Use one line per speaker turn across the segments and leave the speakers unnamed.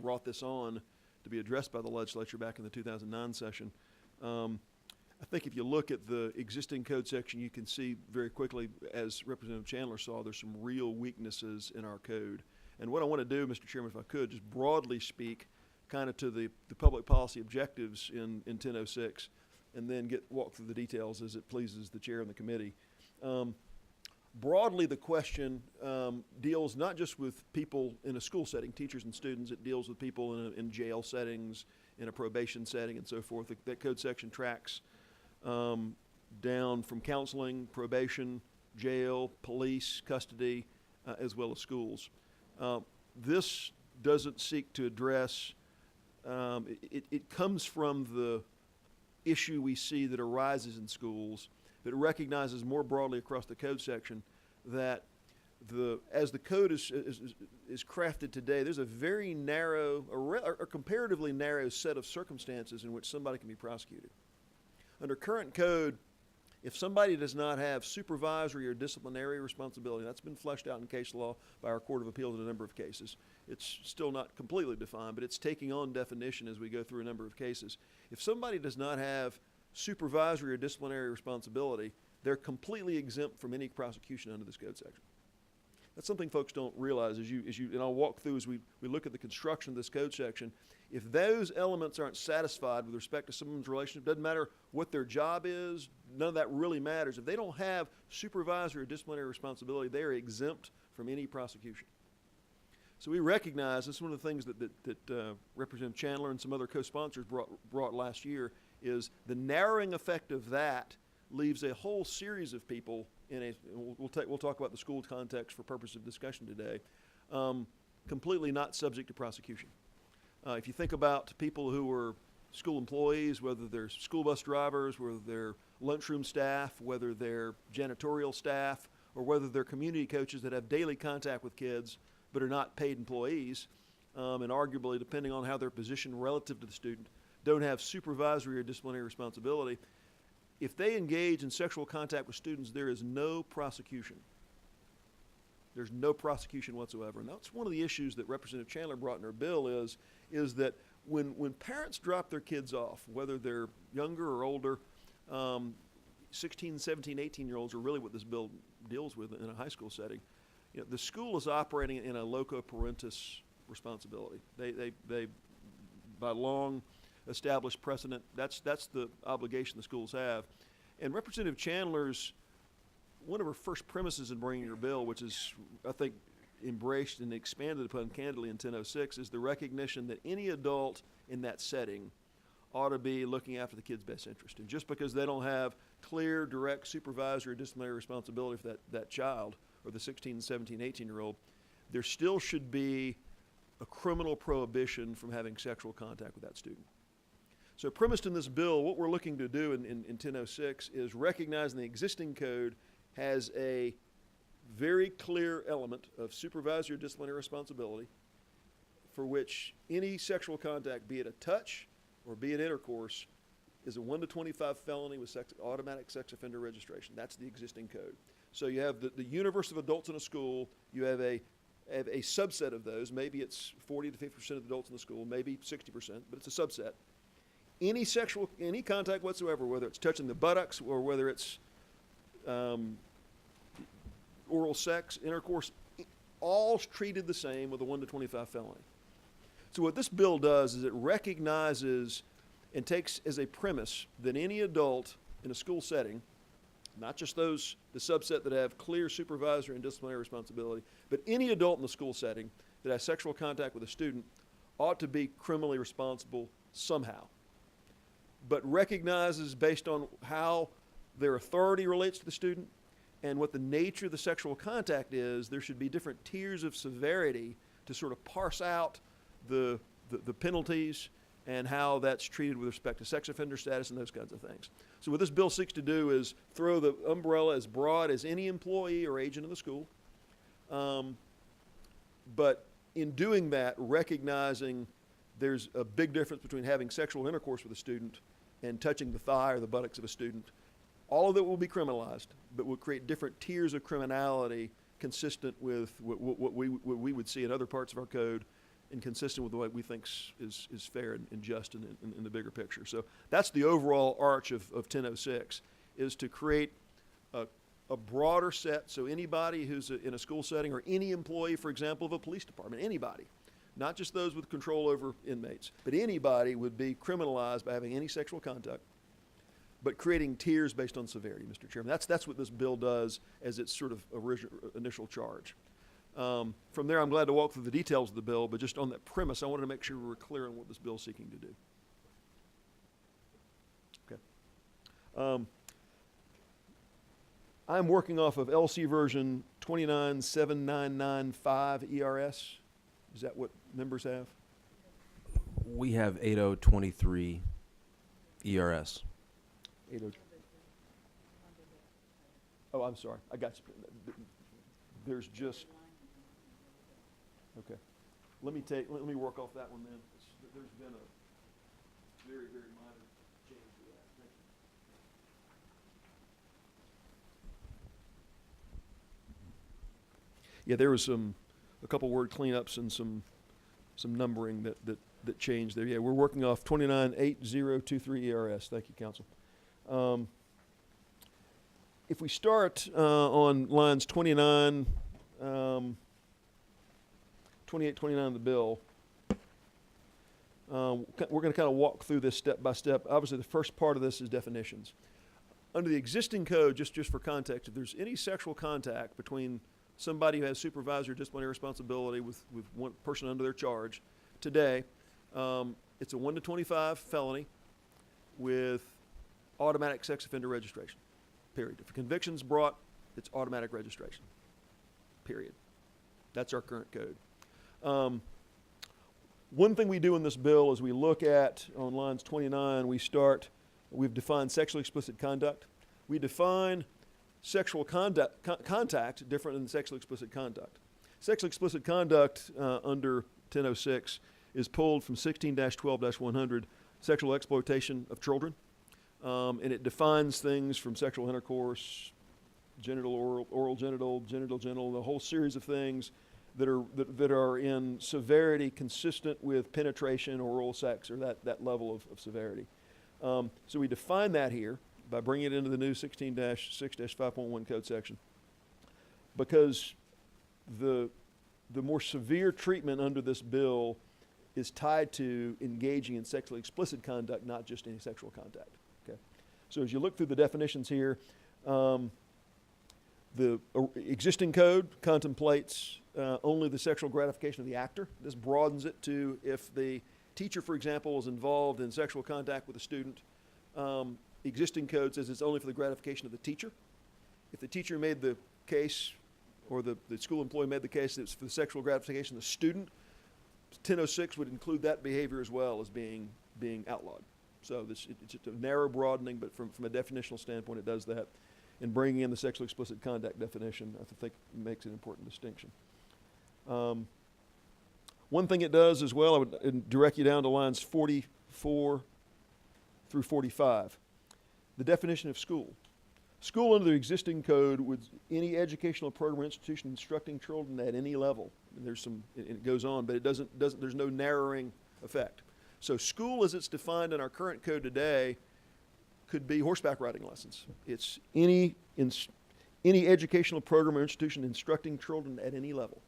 brought this on to be addressed by the legislature back in the 2009 session. I think if you look at the existing code section, you can see very quickly, as Representative Chandler saw, there's some real weaknesses in our code. And what I want to do, Mr. Chairman, if I could, just broadly speak kind of to the public policy objectives in 1006, and then walk through the details as it pleases the chair and the committee. Broadly, the question deals not just with people in a school setting, teachers and students. It deals with people in jail settings, in a probation setting, and so forth. That code section tracks down from counseling, probation, jail, police, custody, as well as schools. This doesn't seek to address, it comes from the issue we see that arises in schools, that recognizes more broadly across the code section that as the code is crafted today, there's a very narrow, or comparatively narrow set of circumstances in which somebody can be prosecuted. Under current code, if somebody does not have supervisory or disciplinary responsibility, that's been fleshed out in case law by our Court of Appeals in a number of cases. It's still not completely defined, but it's taking on definition as we go through a number of cases. If somebody does not have supervisory or disciplinary responsibility, they're completely exempt from any prosecution under this code section. That's something folks don't realize and I'll walk through as we look at the construction of this code section. If those elements aren't satisfied with respect to someone's relationship, doesn't matter what their job is, none of that really matters. If they don't have supervisory or disciplinary responsibility, they are exempt from any prosecution. So we recognize, this is one of the things that Representative Chandler and some other co-sponsors brought last year, is the narrowing effect of that leaves a whole series of people we'll talk about the school context for purpose of discussion today, completely not subject to prosecution. If you think about people who are school employees, whether they're school bus drivers, whether they're lunchroom staff, whether they're janitorial staff, or whether they're community coaches that have daily contact with kids but are not paid employees, and arguably, depending on how they're positioned relative to the student, don't have supervisory or disciplinary responsibility, if they engage in sexual contact with students, there is no prosecution. There's no prosecution whatsoever. And that's one of the issues that Representative Chandler brought in her bill is that when parents drop their kids off, whether they're younger or older, 16, 17, 18-year-olds are really what this bill deals with in a high school setting. You know, the school is operating in a loco parentis responsibility. They by long established precedent, that's the obligation the schools have. And Representative Chandler's, one of her first premises in bringing her bill, which is, I think, embraced and expanded upon candidly in 1006, is the recognition that any adult in that setting ought to be looking after the kid's best interest. And just because they don't have clear, direct supervisory or disciplinary responsibility for that child, or the 16, 17, 18-year-old, there still should be a criminal prohibition from having sexual contact with that student. So premised in this bill, what we're looking to do in 1006 is recognizing the existing code has a very clear element of supervisory or disciplinary responsibility for which any sexual contact, be it a touch or be it intercourse, is a 1 to 25 felony with automatic sex offender registration. That's the existing code. So you have the universe of adults in a school, you have a subset of those, maybe it's 40 to 50% of the adults in the school, maybe 60%, but it's a subset. Any contact whatsoever, whether it's touching the buttocks or whether it's oral sex, intercourse, all's treated the same with a 1 to 25 felony. So what this bill does is it recognizes and takes as a premise that any adult in a school setting, not just the subset that have clear supervisory and disciplinary responsibility, but any adult in the school setting that has sexual contact with a student ought to be criminally responsible somehow, but recognizes based on how their authority relates to the student and what the nature of the sexual contact is, there should be different tiers of severity to sort of parse out the penalties and how that's treated with respect to sex offender status and those kinds of things. So what this bill seeks to do is throw the umbrella as broad as any employee or agent of the school, but in doing that, recognizing there's a big difference between having sexual intercourse with a student and touching the thigh or the buttocks of a student. All of that will be criminalized, but will create different tiers of criminality consistent with what we would see in other parts of our code and consistent with what we think is fair and just in the bigger picture. So that's the overall arch of 1006, is to create a broader set, so anybody who's in a school setting, or any employee, for example, of a police department, anybody, not just those with control over inmates, but anybody would be criminalized by having any sexual contact, but creating tiers based on severity, Mr. Chairman. That's what this bill does as its sort of initial charge. From there, I'm glad to walk through the details of the bill, but just on that premise, I wanted to make sure we were clear on what this bill is seeking to do. Okay. I'm working off of LC version 29795 ERS. Is that what members have?
We have 8023 ERS.
80. Oh, I'm sorry. I got you. There's just. Okay. Let me work off that one then. There's been a very, very minor change to that. Thank you. Yeah, there was a couple word cleanups and some numbering that changed there. Yeah, we're working off 298023 ERS. Thank you, Council. If we start on lines 28, 29 of the bill, we're going to kind of walk through this step by step. Obviously, the first part of this is definitions. Under the existing code, just for context, if there's any sexual contact between somebody who has supervisory disciplinary responsibility with one person under their charge, today, it's a 1 to 25 felony with automatic sex offender registration, period. If a conviction's brought, it's automatic registration, period. That's our current code. One thing we do in this bill is we look at, on lines 29, we've defined sexually explicit conduct. We define sexual contact different than sexually explicit conduct. Sexually explicit conduct under 1006 is pulled from 16-12-100, sexual exploitation of children. And it defines things from sexual intercourse, genital, oral, genital, genital, the whole series of things that are in severity consistent with penetration or oral sex, or that level of severity. So we define that here by bringing it into the new 16-6-5.1 code section, because the more severe treatment under this bill is tied to engaging in sexually explicit conduct, not just any sexual contact. Okay. So as you look through the definitions here, the existing code contemplates only the sexual gratification of the actor. This broadens it to if the teacher, for example, is involved in sexual contact with a student. Existing code says it's only for the gratification of the teacher. If the teacher made the case, or the school employee made the case that it's for the sexual gratification of the student, 1006 would include that behavior as well as being outlawed. So it's just a narrow broadening, but from a definitional standpoint, it does that. And bringing in the sexually explicit conduct definition, I think, makes an important distinction. One thing it does as well, I would direct you down to lines 44 through 45. The definition of school. School under the existing code would any educational program or institution instructing children at any level. And it goes on, but there's no narrowing effect. So school, as it's defined in our current code today, could be horseback riding lessons. It's any educational program or institution instructing children at any level.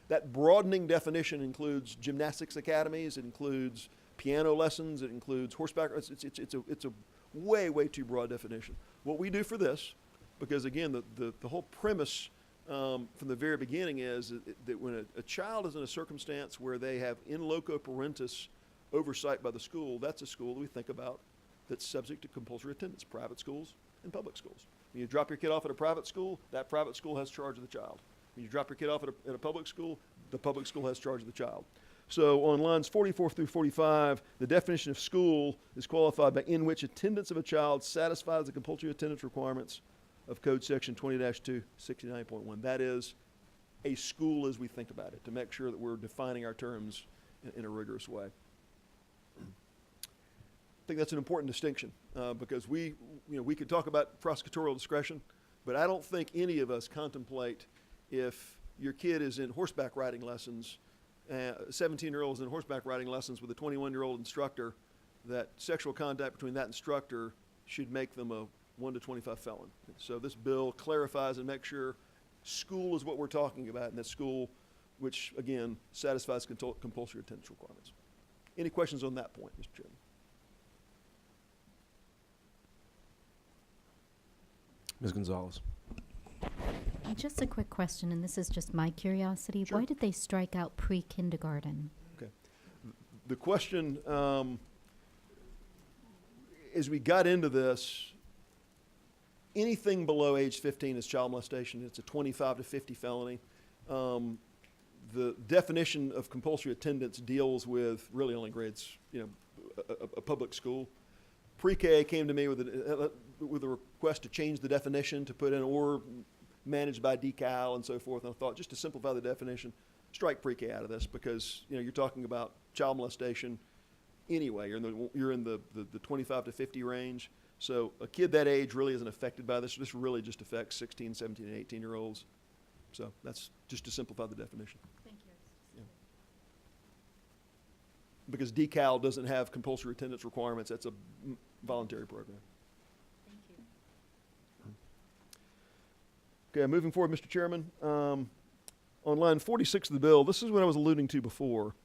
That broadening definition includes gymnastics academies, it includes piano lessons, it includes horseback. It's a way too broad definition. What we do for this, because again, the whole premise from the very beginning is that when a child is in a circumstance where they have in loco parentis oversight by the school, that's a school that we think about that's subject to compulsory attendance, private schools and public schools. When you drop your kid off at a private school, that private school has charge of the child. When you drop your kid off at a public school, the public school has charge of the child. So on lines 44 through 45, the definition of school is qualified by in which attendance of a child satisfies the compulsory attendance requirements of Code Section 20-269.1. That is a school as we think about it, to make sure that we're defining our terms in a rigorous way. I think that's an important distinction because we could talk about prosecutorial discretion, but I don't think any of us contemplate if your kid is in horseback riding lessons 17-year-olds in horseback riding lessons with a 21-year-old instructor, that sexual contact between that instructor should make them a 1 to 25 felon. So this bill clarifies and makes sure school is what we're talking about, and that school, which again satisfies compulsory attendance requirements. Any questions on that point, Mr. Chairman?
Ms. Gonzalez.
Just a quick question, and this is just my curiosity.
Sure.
Why did they strike out pre-kindergarten?
Okay. The question, as we got into this, anything below age 15 is child molestation. It's a 25 to 50 felony. The definition of compulsory attendance deals with really only grades, a public school. Pre-K came to me with a request to change the definition to put in or managed by decal and so forth. And I thought, just to simplify the definition, strike pre-K out of this, because you're talking about child molestation anyway. You're in the 25 to 50 range. So a kid that age really isn't affected by this. This really just affects 16, 17, and 18-year-olds. So that's just to simplify the definition.
Thank you.
Yeah. Because decal doesn't have compulsory attendance requirements. That's a voluntary program.
Thank you.
Okay, moving forward, Mr. Chairman. On line 46 of the bill, this is what I was alluding to before.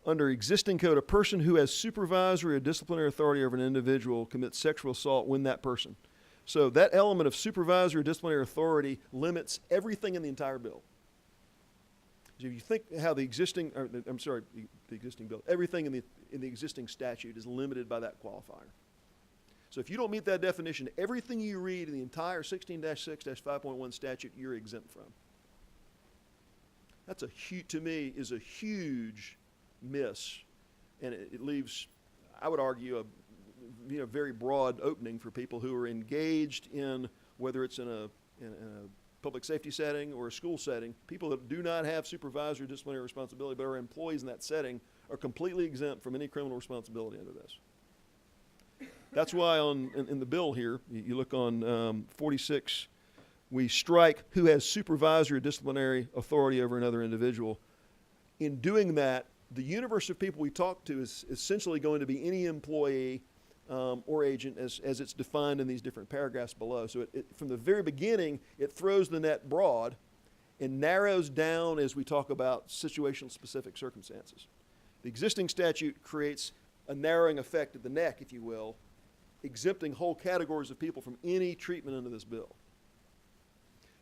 Under existing code, a person who has supervisory or disciplinary authority over an individual commits sexual assault when that person. So that element of supervisory or disciplinary authority limits everything in the entire bill. So if you think how the existing bill, everything in the existing statute is limited by that qualifier. So if you don't meet that definition, everything you read in the entire 16-6-5.1 statute, you're exempt from. That's to me, is a huge miss, and it leaves, I would argue, a very broad opening for people who are engaged in, whether it's in a public safety setting or a school setting. People that do not have supervisory disciplinary responsibility but are employees in that setting are completely exempt from any criminal responsibility under this. That's why in the bill here, you look on 46, we strike who has supervisory or disciplinary authority over another individual. In doing that, the universe of people we talk to is essentially going to be any employee or agent as it's defined in these different paragraphs below. So from the very beginning, it throws the net broad and narrows down as we talk about situational specific circumstances. The existing statute creates a narrowing effect at the neck, if you will, exempting whole categories of people from any treatment under this bill.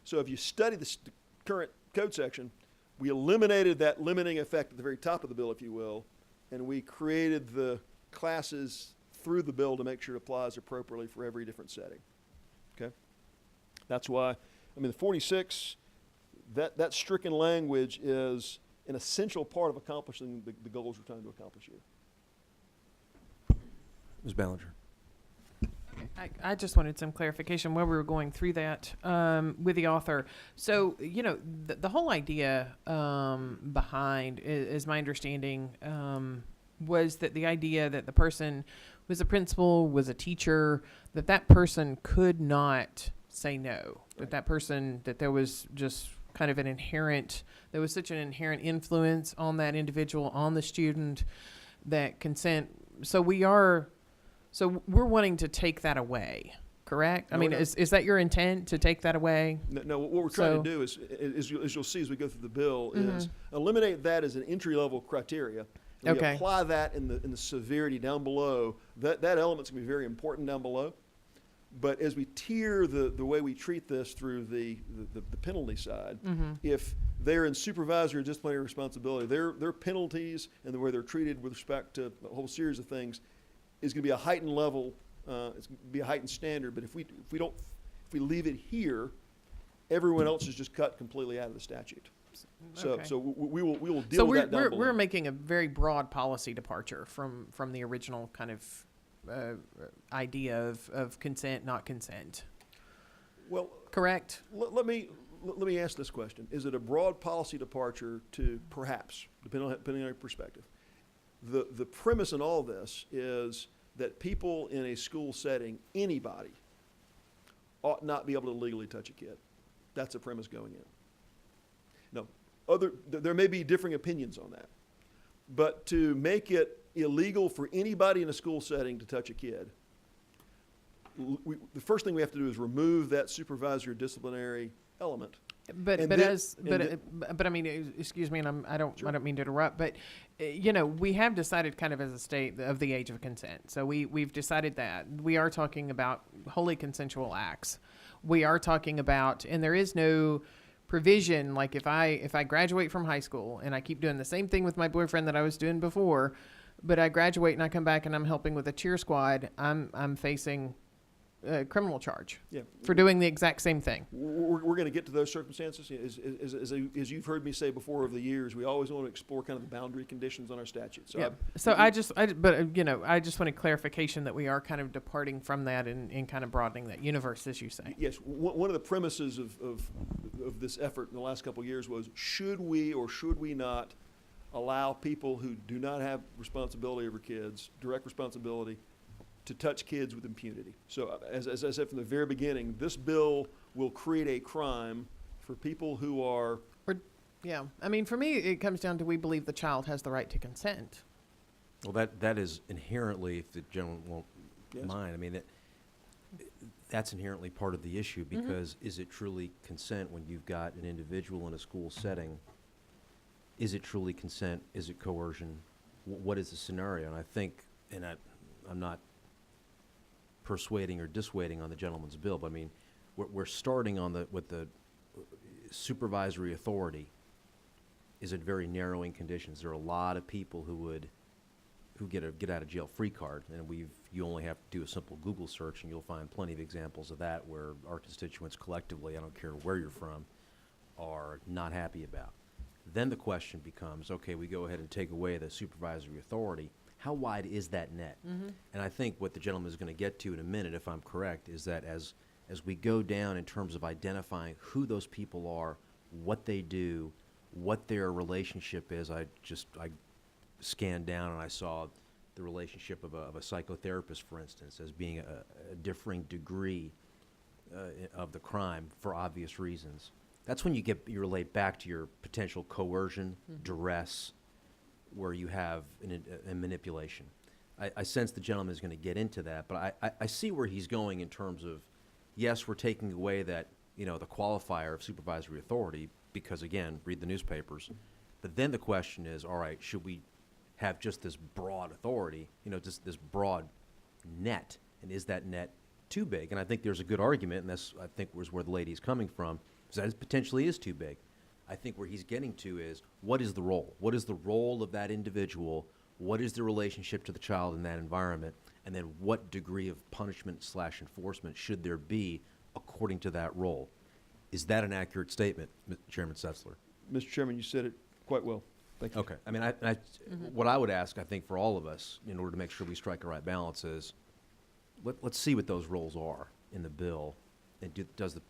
So if you study the current code section, we eliminated that limiting effect at the very top of the bill, if you will, and we created the classes through the bill to make sure it applies appropriately for every different setting. Okay? That's why, the 46, that stricken language is an essential part of accomplishing the goals we're trying to accomplish here.
Ms. Ballinger.
I just wanted some clarification while we were going through that with the author. So, the whole idea behind, is my understanding, was that the idea that the person was a principal, was a teacher, that person could not say no.
Right.
That person, that there was just kind of there was such an inherent influence on that individual, on the student, that consent. So we're wanting to take that away, correct?
No,
I mean,
we're not.
is that your intent, to take that away?
No, what we're trying to do is you'll see as we go through the bill, is eliminate that as an entry-level criteria. And we apply that in the severity down below. That element's going to be very important down below. But as we tier the way we treat this through the penalty side, if they're in supervisory or disciplinary responsibility, their penalties and the way they're treated with respect to a whole series of things is going to be a heightened level. It's going to be a heightened standard. But if we leave it here, everyone else is just cut completely out of the statute. So we will deal with that down below.
We're making a very broad policy departure from the original kind of idea of consent, not consent.
Well,
correct?
Let me ask this question: is it a broad policy departure to perhaps, depending on your perspective? The premise in all this is that people in a school setting, anybody, ought not be able to legally touch a kid. That's the premise going in. No, there may be differing opinions on that. But to make it illegal for anybody in a school setting to touch a kid, the first thing we have to do is remove that supervisory disciplinary element.
But I mean, excuse me, and I don't mean to interrupt, but we have decided kind of as a state of the age of consent. So we've decided that we are talking about wholly consensual acts. We are talking about, and there is no provision like if I graduate from high school and I keep doing the same thing with my boyfriend that I was doing before, but I graduate and I come back and I'm helping with a cheer squad, I'm facing a criminal charge for doing the exact same thing.
We're going to get to those circumstances. As you've heard me say before over the years, we always want to explore kind of the boundary conditions on our statutes. So
I just wanted clarification that we are kind of departing from that and kind of broadening that universe, as you say.
Yes, one of the premises of this effort in the last couple of years was, should we or should we not allow people who do not have responsibility over kids, direct responsibility, to touch kids with impunity. So as I said from the very beginning, this bill will create a crime for people who are...
I mean, for me, it comes down to we believe the child has the right to consent.
Well, that is inherently, if the gentleman won't mind, I mean, that's inherently part of the issue, because is it truly consent when you've got an individual in a school setting? Is it truly consent? Is it coercion? What is the scenario? And I think, and I'm not persuading or dissuading on the gentleman's bill, but I mean, we're starting on with the supervisory authority is at very narrowing conditions. There are a lot of people who get a get out of jail free card, and you only have to do a simple Google search and you'll find plenty of examples of that where our constituents collectively, I don't care where you're from, are not happy about. Then the question becomes, okay, we go ahead and take away the supervisory authority. How wide is that net? And I think what the gentleman is going to get to in a minute, if I'm correct, is that as we go down in terms of identifying who those people are, what they do, what their relationship is, I scanned down and I saw the relationship of a psychotherapist, for instance, as being a differing degree of the crime for obvious reasons. That's when you relate back to your potential coercion, duress, where you have a manipulation. I sense the gentleman is going to get into that, but I see where he's going in terms of, yes, we're taking away that, the qualifier of supervisory authority because, again, read the newspapers. But then the question is, all right, should we have just this broad authority, just this broad net, and is that net too big? And I think there's a good argument, and that's, I think, was where the lady's coming from, is that it potentially is too big. I think where he's getting to is, what is the role? What is the role of that individual? What is the relationship to the child in that environment? And then what degree of punishment / enforcement should there be according to that role? Is that an accurate statement, Chairman Setzler?
Mr. Chairman, you said it quite well. Thank you.
Okay. I mean, what I would ask, I think, for all of us, in order to make sure we strike a right balance is, let's see what those roles are in the bill. And does the,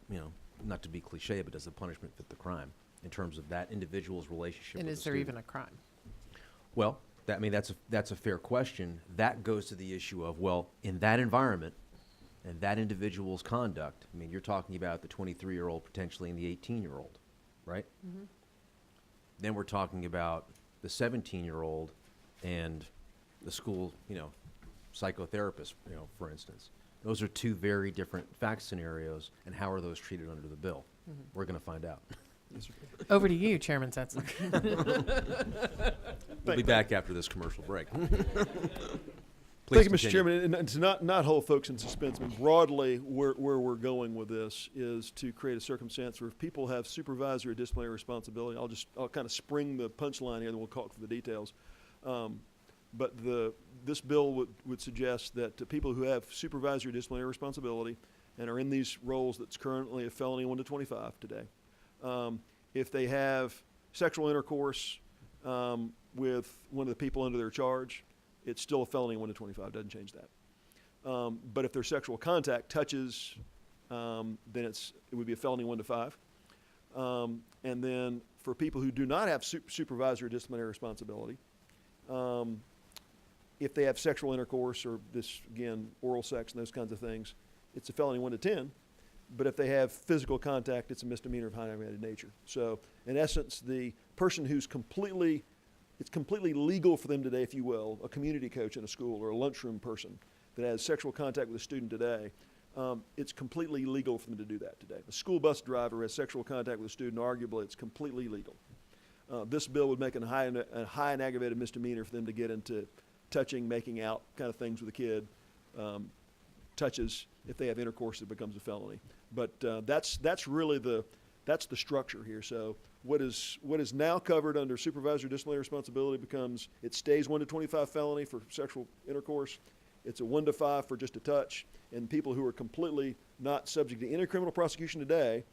not to be cliche, but does the punishment fit the crime in terms of that individual's relationship
And
with
is
the
there
student?
even a crime?
Well, that's a fair question. That goes to the issue of, well, in that environment and that individual's conduct, I mean, you're talking about the 23-year-old potentially and the 18-year-old, right? Then we're talking about the 17-year-old and the school, psychotherapist, for instance. Those are two very different fact scenarios, and how are those treated under the bill? We're going to find out.
Over to you, Chairman Setzler.
We'll be back after this commercial break.
Thank you, Mr. Chairman. And to not hold folks in suspense, I mean, broadly, where we're going with this is to create a circumstance where if people have supervisory or disciplinary responsibility, I'll kind of spring the punchline here, then we'll talk for the details. But this bill would suggest that people who have supervisory or disciplinary responsibility and are in these roles that's currently a felony 1 to 25 today, if they have sexual intercourse with one of the people under their charge, it's still a felony 1 to 25, doesn't change that. But if their sexual contact touches, then it would be a felony 1 to 5. And then for people who do not have supervisory or disciplinary responsibility, if they have sexual intercourse or this, again, oral sex and those kinds of things, it's a felony 1 to 10. but if they have physical contact, it's a misdemeanor of high aggravated nature. So in essence, the person who's it's completely legal for them today, if you will, a community coach in a school or a lunchroom person that has sexual contact with a student today, it's completely legal for them to do that today. A school bus driver has sexual contact with a student, arguably it's completely legal. This bill would make it a high and aggravated misdemeanor for them to get into touching, making out kind of things with a kid. Touches, if they have intercourse, it becomes a felony. But that's really the structure here. So what is now covered under supervisory disciplinary responsibility becomes, it stays 1 to 25 felony for sexual intercourse. It's a 1 to 5 for just a touch. And people who are completely not subject to any criminal prosecution today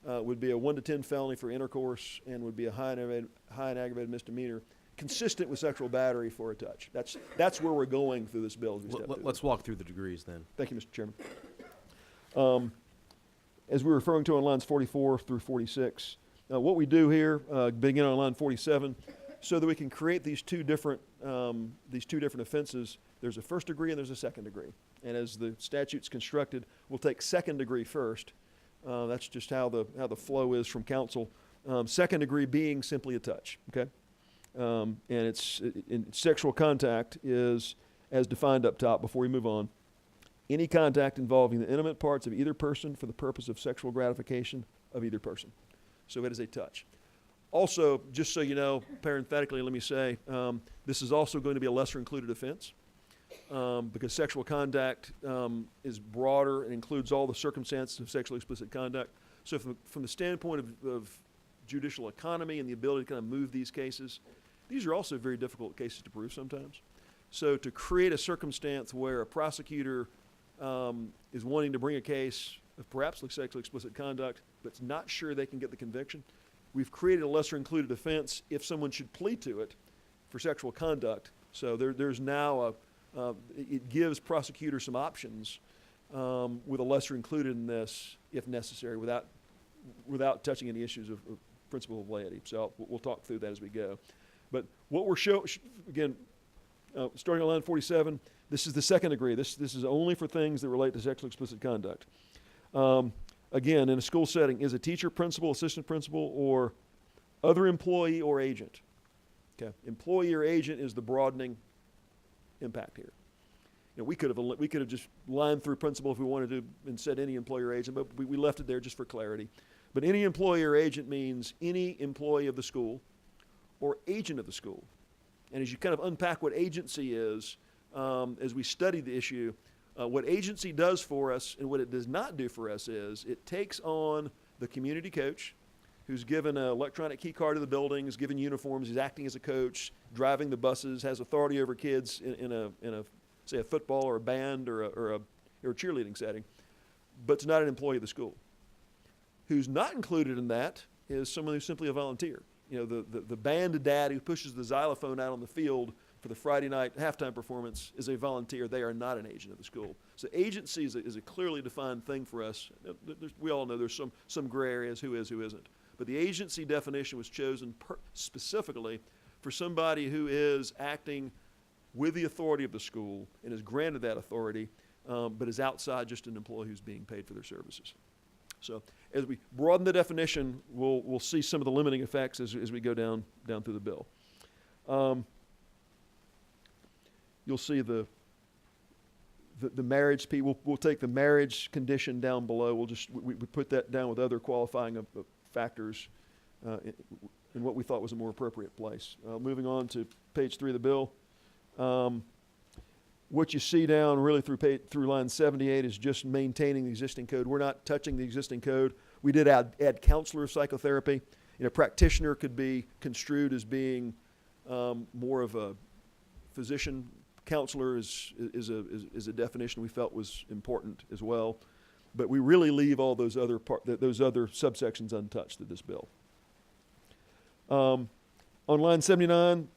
would be a 1 to 10 felony for intercourse and would be a high and aggravated misdemeanor, consistent with sexual battery for a touch. That's where we're going through this bill as we step through.
Let's walk through the degrees then.
Thank you, Mr. Chairman. As we were referring to on lines 44 through 46, what we do here, beginning on line 47, so that we can create these two different offenses, there's a first degree and there's a second degree. And as the statute's constructed, we'll take second degree first. That's just how the flow is from council. Second degree being simply a touch, okay? And sexual contact is, as defined up top before we move on, any contact involving the intimate parts of either person for the purpose of sexual gratification of either person. So it is a touch. Also, just so you know, parenthetically, let me say, this is also going to be a lesser included offense because sexual contact is broader and includes all the circumstances of sexually explicit conduct. So from the standpoint of judicial economy and the ability to kind of move these cases, these are also very difficult cases to prove sometimes. So to create a circumstance where a prosecutor is wanting to bring a case of perhaps sexually explicit conduct, but's not sure they can get the conviction, we've created a lesser included offense if someone should plead to it for sexual conduct. So there's now it gives prosecutors some options with a lesser included in this if necessary without touching any issues of principle of laity. So we'll talk through that as we go. But what we're again, starting on line 47, this is the second degree. This is only for things that relate to sexually explicit conduct. Again, in a school setting, is a teacher, principal, assistant principal, or other employee or agent. Okay, employee or agent is the broadening impact here. You know, we could have just lined through principal if we wanted to and said any employee or agent, but we left it there just for clarity. But any employee or agent means any employee of the school or agent of the school. And as you kind of unpack what agency is, as we study the issue, what agency does for us and what it does not do for us is it takes on the community coach who's given an electronic key card to the building, is given uniforms, is acting as a coach, driving the buses, has authority over kids in a say a football or a band or a cheerleading setting, but it's not an employee of the school. Who's not included in that is someone who's simply a volunteer. You know, the band dad who pushes the xylophone out on the field for the Friday night halftime performance is a volunteer. They are not an agent of the school. So agency is a clearly defined thing for us. We all know there's some gray areas, who is, who isn't. But the agency definition was chosen specifically for somebody who is acting with the authority of the school and is granted that authority, but is outside just an employee who's being paid for their services. So as we broaden the definition, we'll see some of the limiting effects as we go down through the bill. You'll see the marriage piece. We'll take the marriage condition down below. We put that down with other qualifying factors in what we thought was a more appropriate place. Moving on to page 3 of the bill. What you see down really through line 78 is just maintaining the existing code. We're not touching the existing code. We did add counselor of psychotherapy. You know, practitioner could be construed as being more of a physician. Counselor is a definition we felt was important as well. But we really leave all those other subsections untouched of this bill. On line 79,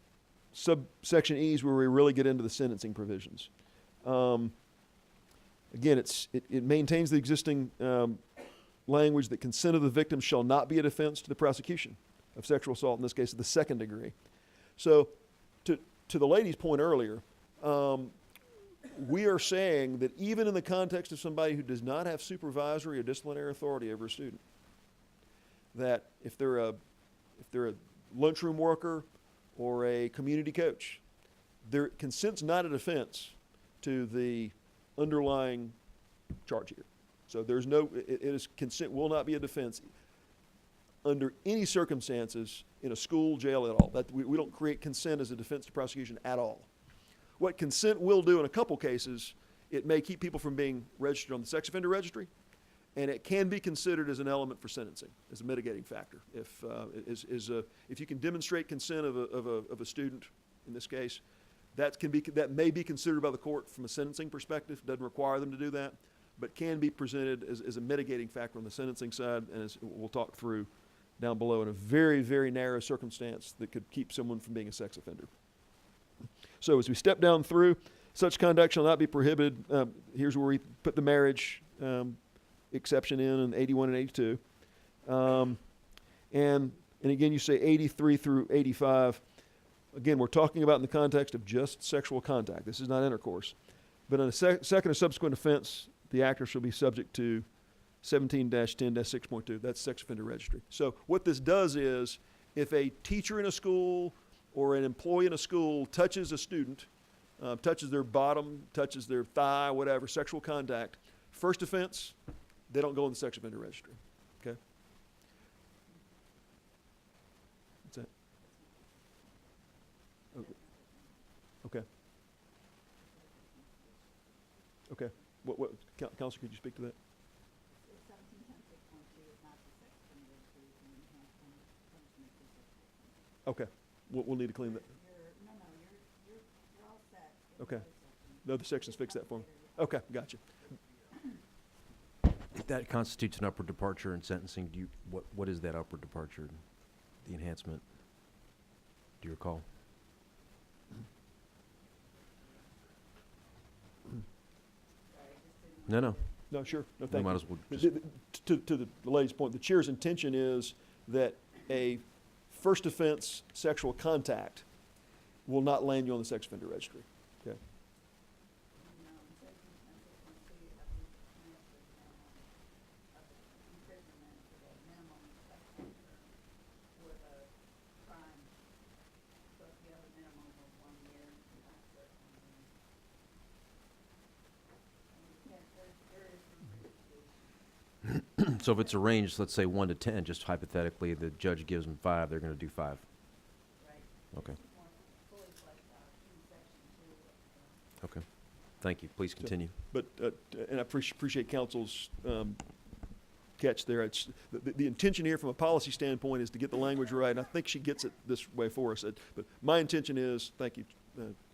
subsection E is where we really get into the sentencing provisions. Again, it maintains the existing language that consent of the victim shall not be a defense to the prosecution of sexual assault, in this case, of the second degree. So to the lady's point earlier, we are saying that even in the context of somebody who does not have supervisory or disciplinary authority over a student, that if they're a lunchroom worker or a community coach, their consent's not a defense to the underlying charge here. So there's no, it is, consent will not be a defense under any circumstances in a school, jail at all. That, we don't create consent as a defense to prosecution at all. What consent will do in a couple cases, it may keep people from being registered on the sex offender registry, and it can be considered as an element for sentencing, as a mitigating factor. If you can demonstrate consent of a student, in this case, that may be considered by the court from a sentencing perspective. Doesn't require them to do that, but can be presented as a mitigating factor on the sentencing side, and as we'll talk through down below, in a very, very narrow circumstance that could keep someone from being a sex offender. So as we step down through, such conduct shall not be prohibited. Here's where we put the marriage exception in 81 and 82. And again, you say 83 through 85. Again, we're talking about in the context of just sexual contact. This is not intercourse. But in a second or subsequent offense, the actor shall be subject to 17-10-6.2. That's sex offender registry. So what this does is, if a teacher in a school or an employee in a school touches a student, touches their bottom, touches their thigh, whatever, sexual contact, first offense, they don't go in the sex offender registry. Okay? What's that? Okay. Okay. What, Counselor, could you speak to that? Okay. We'll need to clean that.
You're all set.
Okay. The other sections fix that for me. Okay, gotcha.
If that constitutes an upward departure in sentencing, what is that upward departure, the enhancement? Do you recall? No.
No, sure. No,
We
thank
might
you.
as well just,
To the lady's point, the chair's intention is that a first offense sexual contact will not land you on the sex offender registry. Okay.
so if it's arranged, let's say 1 to 10, just hypothetically, the judge gives them 5, they're going to do 5. Okay. Okay. Thank you. Please continue.
But, and I appreciate counsel's catch there. It's, the intention here from a policy standpoint is to get the language right, and I think she gets it this way for us. But my intention is, thank you,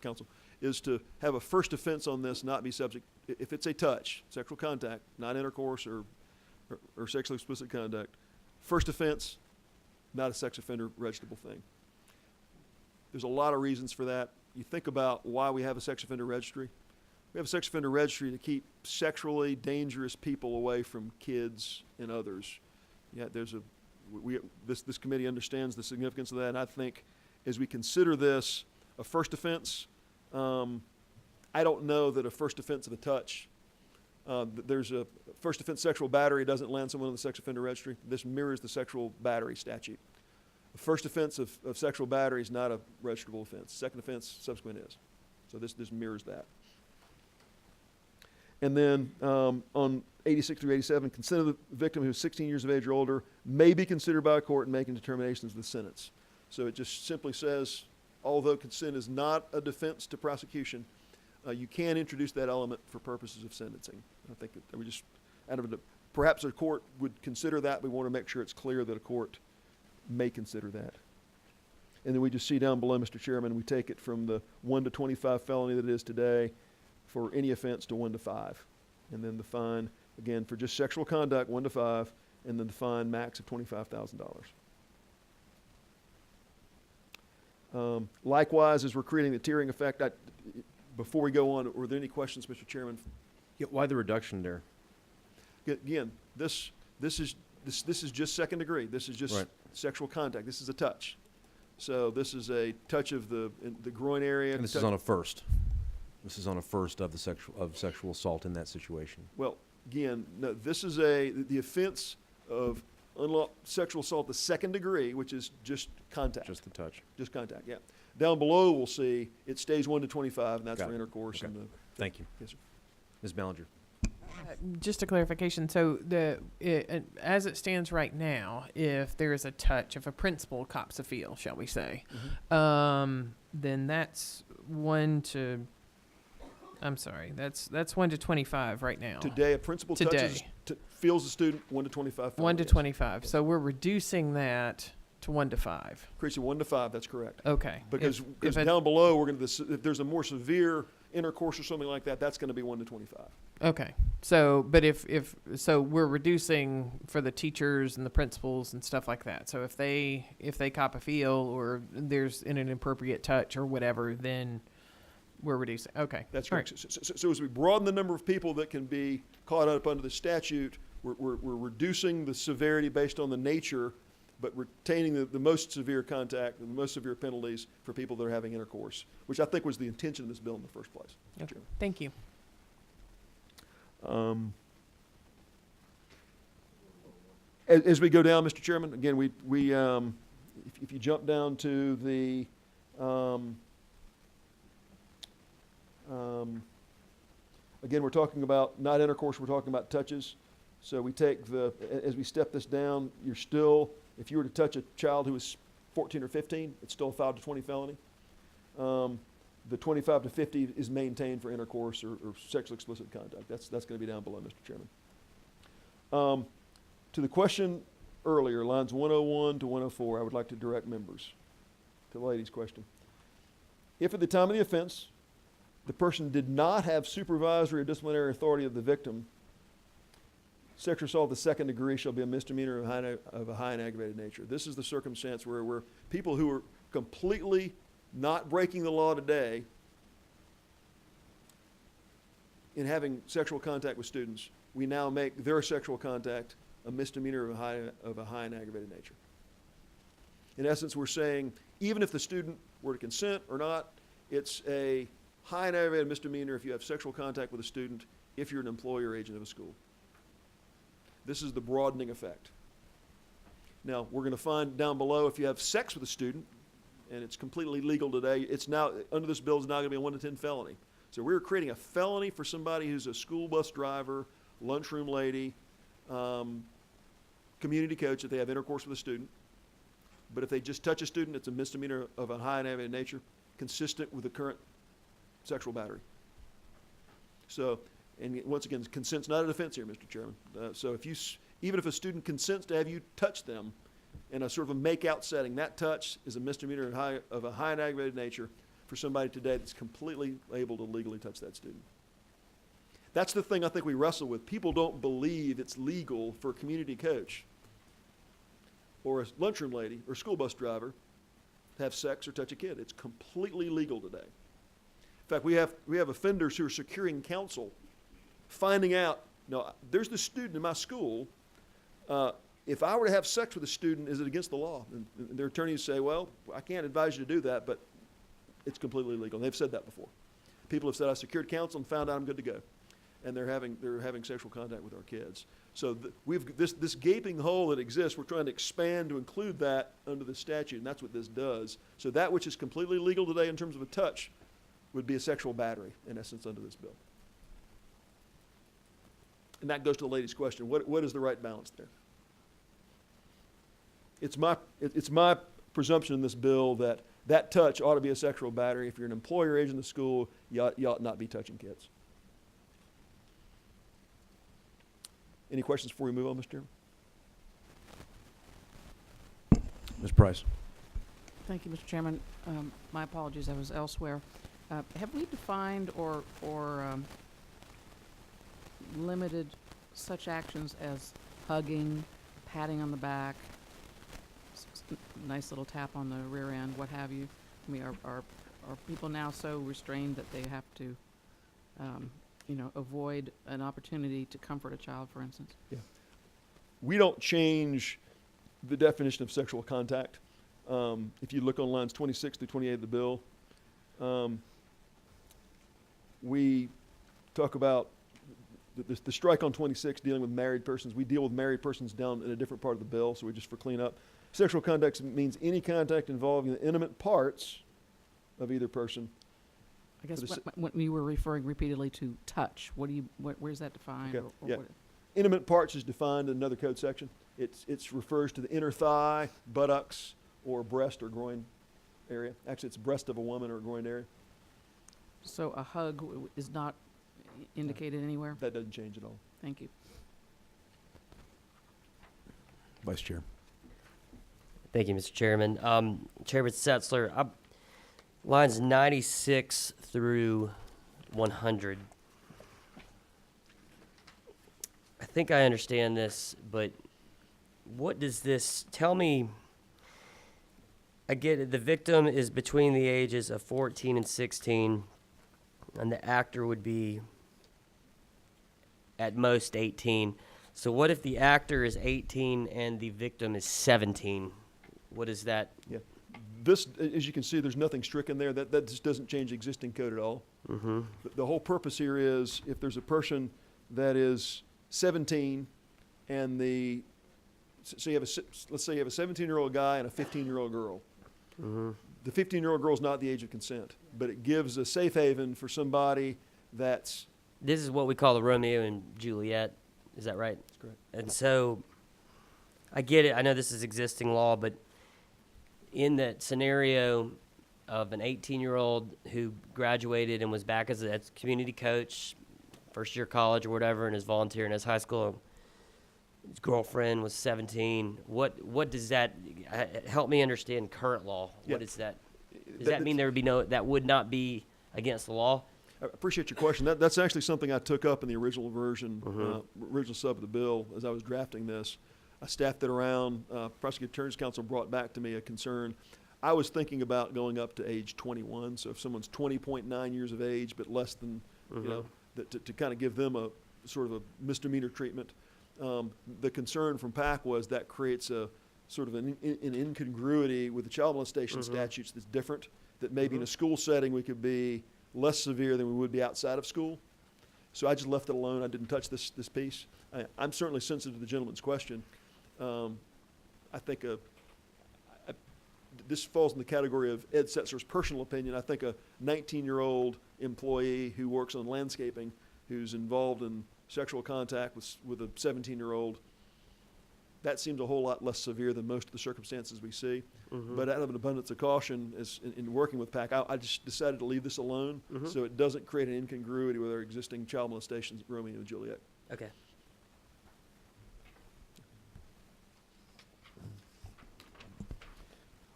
counsel, is to have a first offense on this not be subject, if it's a touch, sexual contact, not intercourse or sexually explicit conduct, first offense, not a sex offender registrable thing. There's a lot of reasons for that. You think about why we have a sex offender registry. We have a sex offender registry to keep sexually dangerous people away from kids and others. Yeah, this committee understands the significance of that, and I think as we consider this a first offense, I don't know that a first offense of a touch, there's a first offense sexual battery doesn't land someone on the sex offender registry. This mirrors the sexual battery statute. The first offense of sexual battery is not a registrable offense. Second offense, subsequent is. So this mirrors that. And then on 86 through 87, consent of the victim who is 16 years of age or older may be considered by a court in making determinations of the sentence. So it just simply says, although consent is not a defense to prosecution, you can introduce that element for purposes of sentencing. I think that we just, perhaps a court would consider that. We want to make sure it's clear that a court may consider that. And then we just see down below, Mr. Chairman, we take it from the 1 to 25 felony that it is today for any offense to 1 to 5. And then the fine, again, for just sexual conduct, 1 to 5, and then the fine max of $25,000. Likewise, as we're creating the tiering effect, before we go on, were there any questions, Mr. Chairman?
Yeah, why the reduction there?
Again, this is just second degree. This is just
Right.
sexual contact. This is a touch. So this is a touch of the groin area.
And this is on a first. This is on a first of sexual assault in that situation.
Well, again, no, this is the offense of sexual assault, the second degree, which is just contact.
Just the touch.
Just contact, yeah. Down below, we'll see it stays 1 to 25, and that's
Got
for
it.
intercourse.
Okay.
And
Thank you.
yes, sir.
Ms. Ballinger.
Just a clarification. So as it stands right now, if there is a touch, if a principal cops a feel, shall we say, then that's 1 to. I'm sorry. That's 1 to 25 right now.
Today, a principal touches, feels the student 1 to 25.
1 to
yes.
25. So we're reducing that to 1 to 5.
Increasing 1 to 5. That's correct.
Okay.
Because
if it-
down below, if there's a more severe intercourse or something like that, that's going to be 1 to 25.
Okay. So, but if so, we're reducing for the teachers and the principals and stuff like that. So if they cop a feel or there's an inappropriate touch or whatever, then we're reducing. Okay.
That's
All right.
correct. So as we broaden the number of people that can be caught up under the statute, we're reducing the severity based on the nature, but retaining the most severe contact and the most severe penalties for people that are having intercourse, which I think was the intention of this bill in the first place.
Okay. Thank you.
As we go down, Mr. Chairman, again, if you jump down to the again, we're talking about not intercourse, we're talking about touches. So we take as we step this down, you're still, if you were to touch a child who is 14 or 15, it's still a 5 to 20 felony. The 25 to 50 is maintained for intercourse or sexually explicit contact. That's going to be down below, Mr. Chairman. To the question earlier, lines 101 to 104, I would like to direct members to the lady's question. If at the time of the offense, the person did not have supervisory or disciplinary authority of the victim, sexual assault of the second degree shall be a misdemeanor of a high and aggravated nature. This is the circumstance where people who are completely not breaking the law today in having sexual contact with students, we now make their sexual contact a misdemeanor of a high and aggravated nature. In essence, we're saying even if the student were to consent or not, it's a high and aggravated misdemeanor if you have sexual contact with a student if you're an employee or agent of a school. This is the broadening effect. Now, we're going to find down below if you have sex with a student, and it's completely legal today, it's now, under this bill, it's now going to be a 1 to 10 felony. So we're creating a felony for somebody who's a school bus driver, lunchroom lady, community coach if they have intercourse with a student. But if they just touch a student, it's a misdemeanor of a high and aggravated nature, consistent with the current sexual battery. So, and once again, consent's not a defense here, Mr. Chairman. So even if a student consents to have you touch them in a sort of a make-out setting, that touch is a misdemeanor of a high and aggravated nature for somebody today that's completely able to legally touch that student. That's the thing I think we wrestle with. People don't believe it's legal for a community coach or a lunchroom lady or school bus driver to have sex or touch a kid. It's completely legal today. In fact, we have offenders who are securing counsel, finding out, no, there's this student in my school. If I were to have sex with a student, is it against the law? And their attorneys say, well, I can't advise you to do that, but it's completely legal. And they've said that before. People have said, I secured counsel and found out I'm good to go. And they're having sexual contact with our kids. So we've this gaping hole that exists, we're trying to expand to include that under the statute, and that's what this does. So that which is completely legal today in terms of a touch would be a sexual battery, in essence, under this bill. And that goes to the lady's question, what is the right balance there? It's my presumption in this bill that touch ought to be a sexual battery. If you're an employer or agent in the school, you ought not be touching kids. Any questions before we move on, Mr. Chairman?
Ms. Price.
Thank you, Mr. Chairman. My apologies, I was elsewhere. Have we defined or limited such actions as hugging, patting on the back, nice little tap on the rear end, what have you? I mean, are people now so restrained that they have to, avoid an opportunity to comfort a child, for instance?
Yeah. We don't change the definition of sexual contact. If you look on lines 26 through 28 of the bill, we talk about the strike on 26 dealing with married persons. We deal with married persons down in a different part of the bill, so we just for cleanup. Sexual contact means any contact involving the intimate parts of either person.
I guess
For the
when you were referring repeatedly to touch, where's that defined?
Okay,
or
yeah.
what-
Intimate parts is defined in another code section. It refers to the inner thigh, buttocks, or breast or groin area. Actually, it's breast of a woman or groin area.
So a hug is not indicated anywhere?
That doesn't change at all.
Thank you.
Vice Chair.
Thank you, Mr. Chairman. Chairman Setzler, lines 96 through 100. I think I understand this, but what does this tell me? I get it. The victim is between the ages of 14 and 16, and the actor would be at most 18. So what if the actor is 18 and the victim is 17? What is that?
Yeah. This, as you can see, there's nothing stricken there. That just doesn't change the existing code at all.
Mm-hmm.
The whole purpose here is if there's a person that is 17 and so you have let's say you have a 17-year-old guy and a 15-year-old girl.
Mm-hmm.
The 15-year-old girl is not the age of consent, but it gives a safe haven for somebody that's.
This is what we call the Romeo and Juliet. Is that right?
That's correct.
And so, I get it. I know this is existing law, but in that scenario of an 18-year-old who graduated and was back as a community coach, first year college or whatever, and is volunteering as high school, his girlfriend was 17. What does that help me understand current law?
Yeah.
What is that? Does that mean there would be that would not be against the law?
I appreciate your question. That's actually something I took up in the original version,
Mm-hmm.
original sub of the bill as I was drafting this. I staffed it around. Prosecuting Attorney's Council brought back to me a concern. I was thinking about going up to age 21. So if someone's 20.9 years of age, but less than, you know, to kind of give them a sort of a misdemeanor treatment. The concern from PAC was that creates a sort of an incongruity with the child molestation statutes that's different, that maybe in a school setting we could be less severe than we would be outside of school. So I just left it alone. I didn't touch this piece. I'm certainly sensitive to the gentleman's question. I think this falls in the category of Ed Setzler's personal opinion. I think a 19-year-old employee who works on landscaping who's involved in sexual contact with a 17-year-old, that seems a whole lot less severe than most of the circumstances we see. But out of an abundance of caution, as in working with PAC, I just decided to leave this alone so it doesn't create an incongruity with our existing child molestation Romeo and Juliet.
Okay.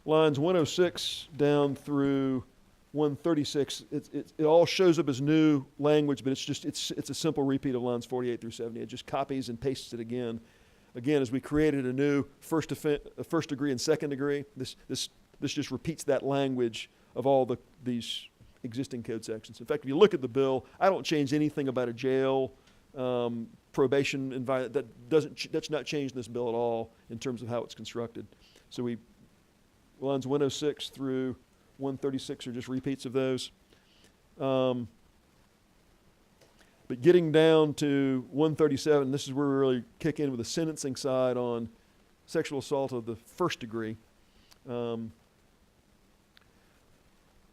Lines 106 down through 136, it all shows up as new language, but it's a simple repeat of lines 48 through 70. It just copies and pastes it again. Again, as we created a new first degree and second degree, this just repeats that language of all these existing code sections. In fact, if you look at the bill, I don't change anything about a jail, probation environment. That's not changed in this bill at all in terms of how it's constructed. So lines 106 through 136 are just repeats of those. But getting down to 137, this is where we really kick in with the sentencing side on sexual assault of the first degree,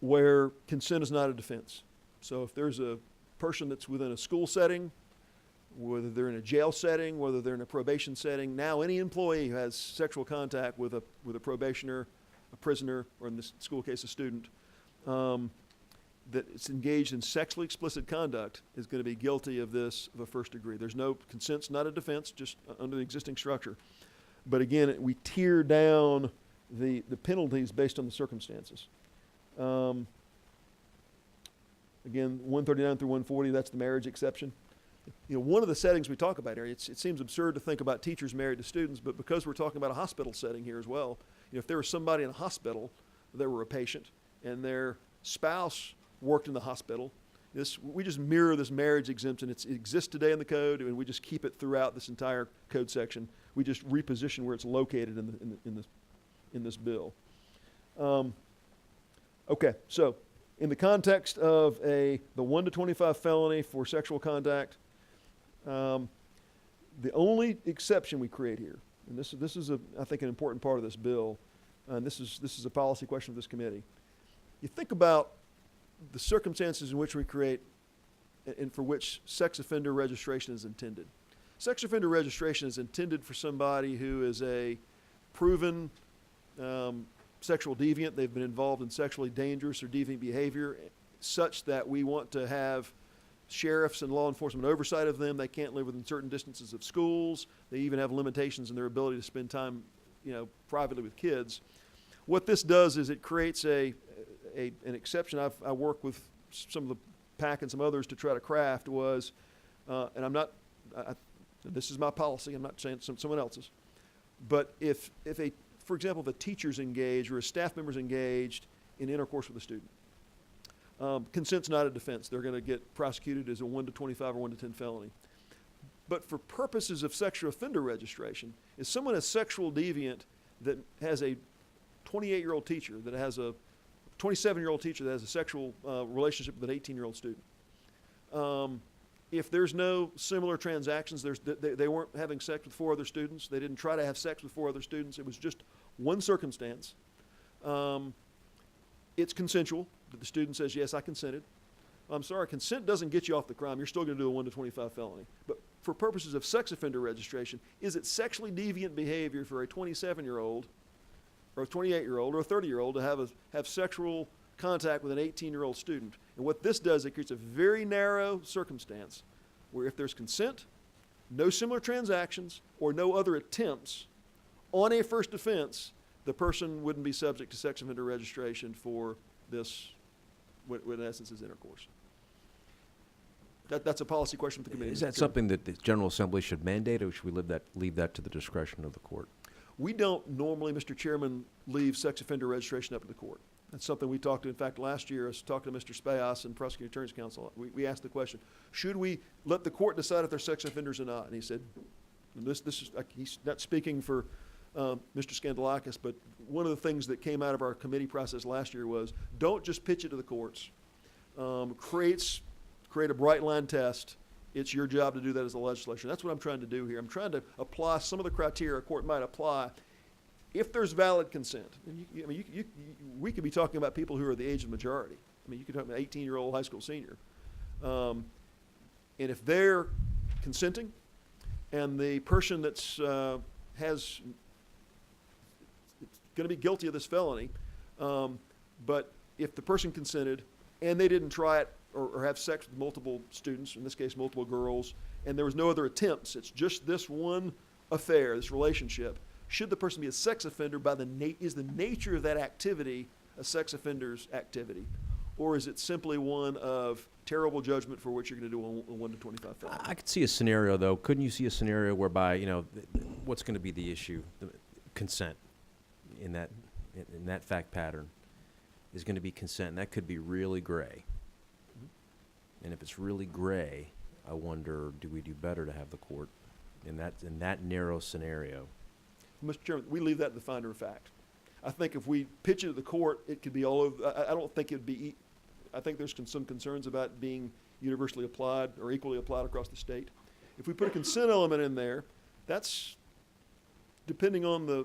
where consent is not a defense. So if there's a person that's within a school setting, whether they're in a jail setting, whether they're in a probation setting, now any employee who has sexual contact with a probationer, a prisoner, or in this school case, a student, that is engaged in sexually explicit conduct is going to be guilty of this of a first degree. There's no consent's not a defense, just under the existing structure. But again, we tier down the penalties based on the circumstances. Again, 139 through 140, that's the marriage exception. You know, one of the settings we talk about here, it seems absurd to think about teachers married to students, but because we're talking about a hospital setting here as well, you know, if there was somebody in a hospital, they were a patient, and their spouse worked in the hospital, we just mirror this marriage exemption. It exists today in the code, and we just keep it throughout this entire code section. We just reposition where it's located in this bill. Okay, so in the context of the 1 to 25 felony for sexual contact, the only exception we create here, and this is I think an important part of this bill, and this is a policy question for this committee. You think about the circumstances in which we create and for which sex offender registration is intended. Sex offender registration is intended for somebody who is a proven sexual deviant. They've been involved in sexually dangerous or deviant behavior such that we want to have sheriffs and law enforcement oversight of them. They can't live within certain distances of schools. They even have limitations in their ability to spend time, privately with kids. What this does is it creates an exception. I work with some of the PAC and some others to try to craft was, and I'm not, this is my policy, I'm not saying someone else's, but for example, if a teacher's engaged or a staff member's engaged in intercourse with a student, consent's not a defense. They're going to get prosecuted as a 1 to 25 or 1 to 10 felony. But for purposes of sexual offender registration, if someone is sexual deviant that has a 28-year-old teacher, that has a 27-year-old teacher that has a sexual relationship with an 18-year-old student, if there's no similar transactions, they weren't having sex with 4 other students, they didn't try to have sex with 4 other students, it was just one circumstance, it's consensual. The student says, yes, I consented. I'm sorry, consent doesn't get you off the crime. You're still going to do a 1 to 25 felony. But for purposes of sex offender registration, is it sexually deviant behavior for a 27-year-old or a 28-year-old or a 30-year-old to have sexual contact with an 18-year-old student? And what this does, it creates a very narrow circumstance where if there's consent, no similar transactions, or no other attempts on a first offense, the person wouldn't be subject to sex offender registration for this, what in essence is intercourse. That's a policy question for the committee.
Is that something that the General Assembly should mandate, or should we leave that to the discretion of the court?
We don't normally, Mr. Chairman, leave sex offender registration up to the court. That's something we talked to. In fact, last year, I was talking to Mr. Spayas and Prosecuting Attorney's Counsel. We asked the question, should we let the court decide if they're sex offenders or not? And he said, this is, he's not speaking for Mr. Skandalakis, but one of the things that came out of our committee process last year was, don't just pitch it to the courts. Create a bright line test. It's your job to do that as a legislature. That's what I'm trying to do here. I'm trying to apply some of the criteria a court might apply if there's valid consent. And we could be talking about people who are the age of majority. I mean, you could talk about an 18-year-old high school senior. And if they're consenting and the person that's going to be guilty of this felony, but if the person consented and they didn't try it or have sex with multiple students, in this case multiple girls, and there was no other attempts, it's just this one affair, this relationship, should the person be a sex offender is the nature of that activity a sex offender's activity? Or is it simply one of terrible judgment for what you're going to do on a 1 to 25 felony?
I could see a scenario, though. Couldn't you see a scenario whereby, what's going to be the issue? Consent in that fact pattern is going to be consent, and that could be really gray. And if it's really gray, I wonder, do we do better to have the court in that narrow scenario?
Mr. Chairman, we leave that to the finder of fact. I think if we pitch it to the court, it could be all over. I don't think it would be. I think there's some concerns about being universally applied or equally applied across the state. If we put a consent element in there, that's depending on the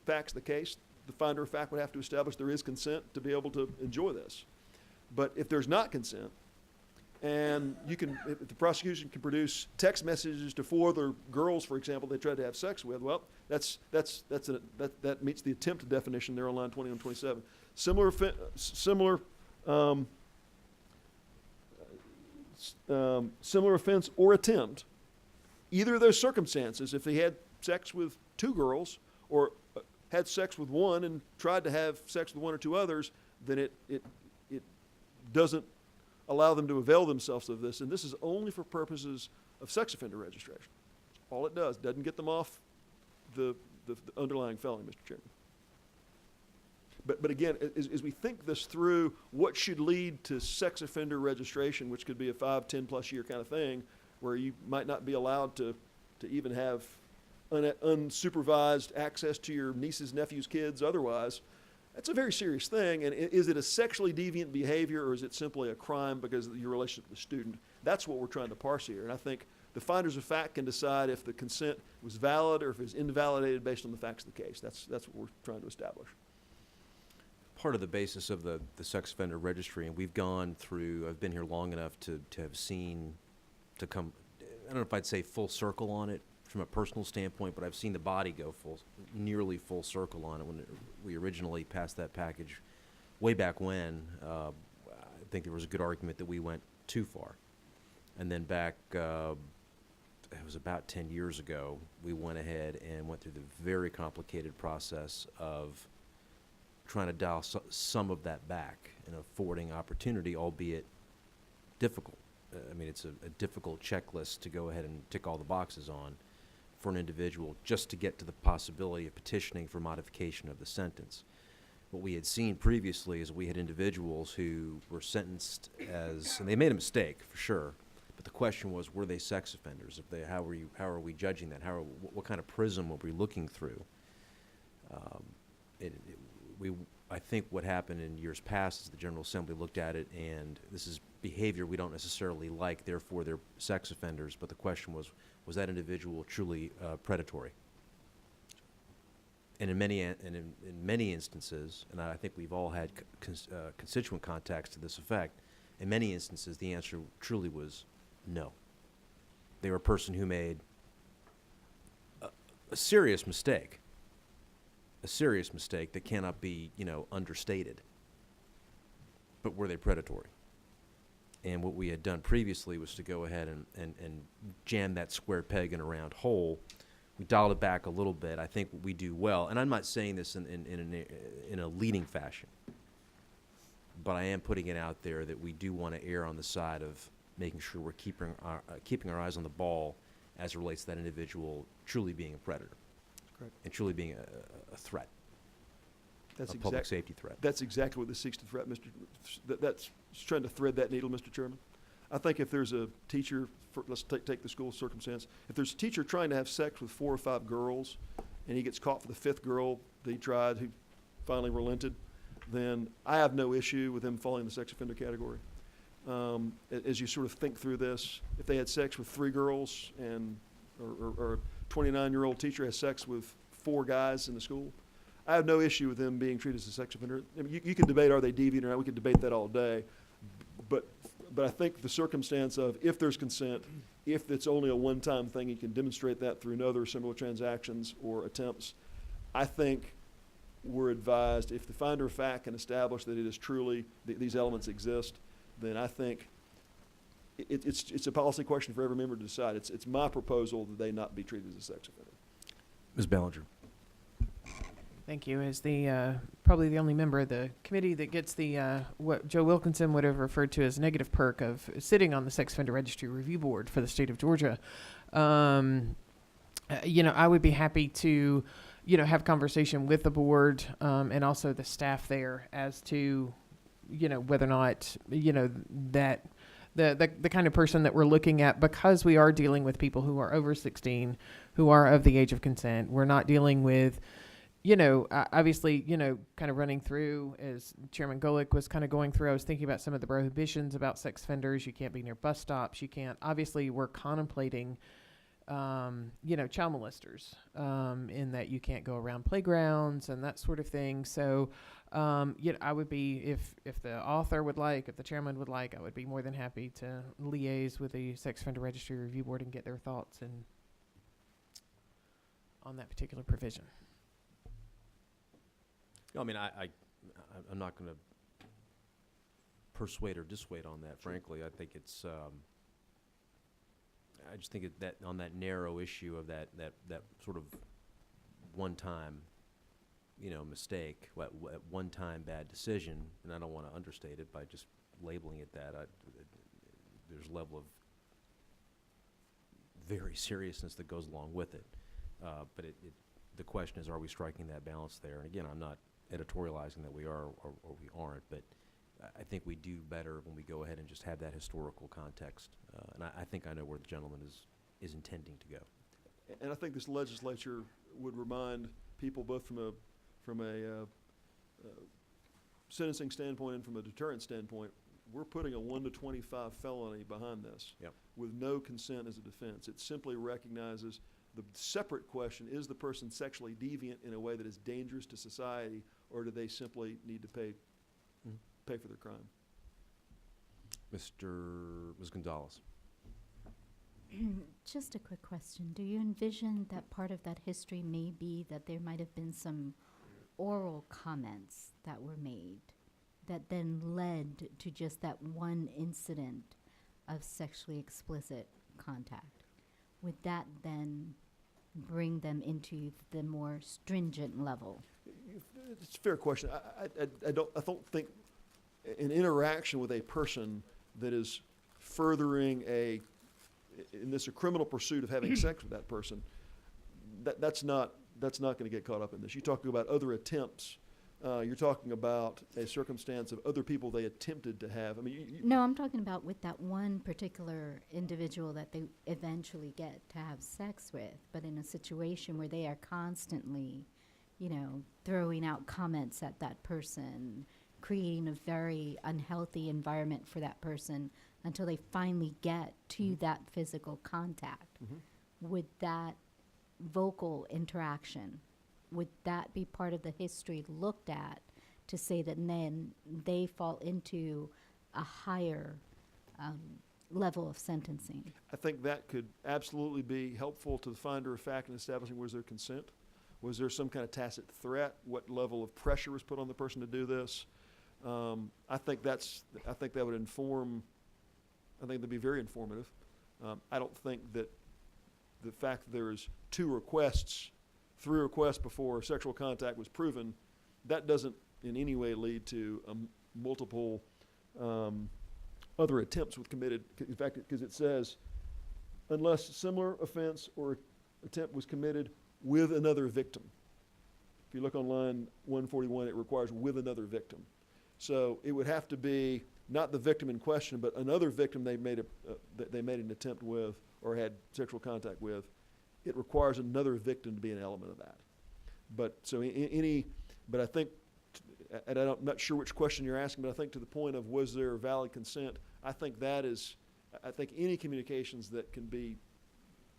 facts of the case. The finder of fact would have to establish there is consent to be able to enjoy this. But if there's not consent, and if the prosecution can produce text messages to 4 other girls, for example, they tried to have sex with, well, that meets the attempt definition there on line 20 and 27. Similar offense or attempt, either of those circumstances, if they had sex with 2 girls or had sex with 1 and tried to have sex with 1 or 2 others, then it doesn't allow them to avail themselves of this. And this is only for purposes of sex offender registration. All it does. Doesn't get them off the underlying felony, Mr. Chairman. But again, as we think this through, what should lead to sex offender registration, which could be a 5, 10+ year kind of thing, where you might not be allowed to even have unsupervised access to your nieces, nephews, kids otherwise, That's a very serious thing, and is it a sexually deviant behavior, or is it simply a crime because of your relationship with the student? That's what we're trying to parse here, and I think the finders of fact can decide if the consent was valid or if it's invalidated based on the facts of the case. That's what we're trying to establish.
Part of the basis of the sex offender registry, and we've gone through, I've been here long enough to have seen, to come, I don't know if I'd say full circle on it from a personal standpoint, but I've seen the body go nearly full circle on it when we originally passed that package way back when. I think there was a good argument that we went too far. And then back, it was about 10 years ago, we went ahead and went through the very complicated process of trying to dial some of that back and affording opportunity, albeit difficult. I mean, it's a difficult checklist to go ahead and tick all the boxes on for an individual just to get to the possibility of petitioning for modification of the sentence. What we had seen previously is we had individuals who were sentenced as, and they made a mistake for sure, but the question was, were they sex offenders? If they, how are we judging that? What kind of prism were we looking through? I think what happened in years past is the General Assembly looked at it, and this is behavior we don't necessarily like, therefore they're sex offenders, but the question was that individual truly predatory? And in many instances, and I think we've all had constituent contacts to this effect, in many instances the answer truly was no. They were a person who made a serious mistake. A serious mistake that cannot be, understated. But were they predatory? And what we had done previously was to go ahead and jam that square peg in a round hole. We dialed it back a little bit. I think we do well, and I'm not saying this in a leading fashion, but I am putting it out there that we do want to err on the side of making sure we're keeping our eyes on the ball as it relates to that individual truly being a predator.
Correct.
And truly being a threat,
That's
a public safety threat.
That's exactly what this seeks to threat, that's trying to thread that needle, Mr. Chairman. I think if there's a teacher, let's take the school circumstance, if there's a teacher trying to have sex with 4 or 5 girls, and he gets caught for the 5th girl that he tried, who finally relented, then I have no issue with him falling in the sex offender category. As you sort of think through this, if they had sex with 3 girls or a 29-year-old teacher has sex with 4 guys in the school, I have no issue with them being treated as a sex offender. I mean, you can debate, are they deviant or not? We could debate that all day. But I think the circumstance of if there's consent, if it's only a one-time thing, you can demonstrate that through other similar transactions or attempts. I think we're advised, if the finder of fact can establish that it is truly, these elements exist, then I think it's a policy question for every member to decide. It's my proposal that they not be treated as a sex offender.
Ms. Ballinger.
Thank you. As the probably the only member of the committee that gets the what Joe Wilkinson would have referred to as negative perk of sitting on the Sex Offender Registry Review Board for the state of Georgia, I would be happy to, have conversation with the board and also the staff there as to, whether or not, that the kind of person that we're looking at, because we are dealing with people who are over 16, who are of the age of consent. We're not dealing with, obviously, kind of running through, as Chairman Golick was kind of going through, I was thinking about some of the prohibitions about sex offenders. You can't be near bus stops. You can't, obviously, we're contemplating, child molesters, in that you can't go around playgrounds and that sort of thing. So, I would be, if the author would like, if the chairman would like, I would be more than happy to liaise with the Sex Offender Registry Review Board and get their thoughts on that particular provision.
I mean, I'm not going to persuade or dissuade on that, frankly. I think it's, I just think that on that narrow issue of that sort of one-time, mistake, one-time bad decision, and I don't want to understate it by just labeling it that. There's a level of very seriousness that goes along with it. But the question is, are we striking that balance there? And again, I'm not editorializing that we are or we aren't, but I think we do better when we go ahead and just have that historical context. And I think I know where the gentleman is intending to go.
And I think this legislature would remind people, both from a sentencing standpoint and from a deterrent standpoint, we're putting a 1 to 25 felony behind this
Yep.
with no consent as a defense. It simply recognizes the separate question, is the person sexually deviant in a way that is dangerous to society, or do they simply need to pay for their crime?
Ms. Gonzalez.
Just a quick question. Do you envision that part of that history may be that there might have been some oral comments that were made that then led to just that one incident of sexually explicit contact? Would that then bring them into the more stringent level?
It's a fair question. I don't think an interaction with a person that is furthering a criminal pursuit of having sex with that person, that's not going to get caught up in this. You're talking about other attempts. You're talking about a circumstance of other people they attempted to have. I mean,
No, I'm talking about with that one particular individual that they eventually get to have sex with, but in a situation where they are constantly, throwing out comments at that person, creating a very unhealthy environment for that person until they finally get to that physical contact. Would that vocal interaction, would that be part of the history looked at to say that then they fall into a higher level of sentencing?
I think that could absolutely be helpful to the finder of fact in establishing was there consent? Was there some kind of tacit threat? What level of pressure was put on the person to do this? I think that would inform. I think that'd be very informative. I don't think that the fact that there's 3 requests before sexual contact was proven, that doesn't in any way lead to multiple other attempts with committed. In fact, because it says, unless similar offense or attempt was committed with another victim. If you look on line 141, it requires with another victim. So it would have to be not the victim in question, but another victim they made an attempt with or had sexual contact with. It requires another victim to be an element of that. But so but I think, and I'm not sure which question you're asking, but I think to the point of was there valid consent, I think any communications that can be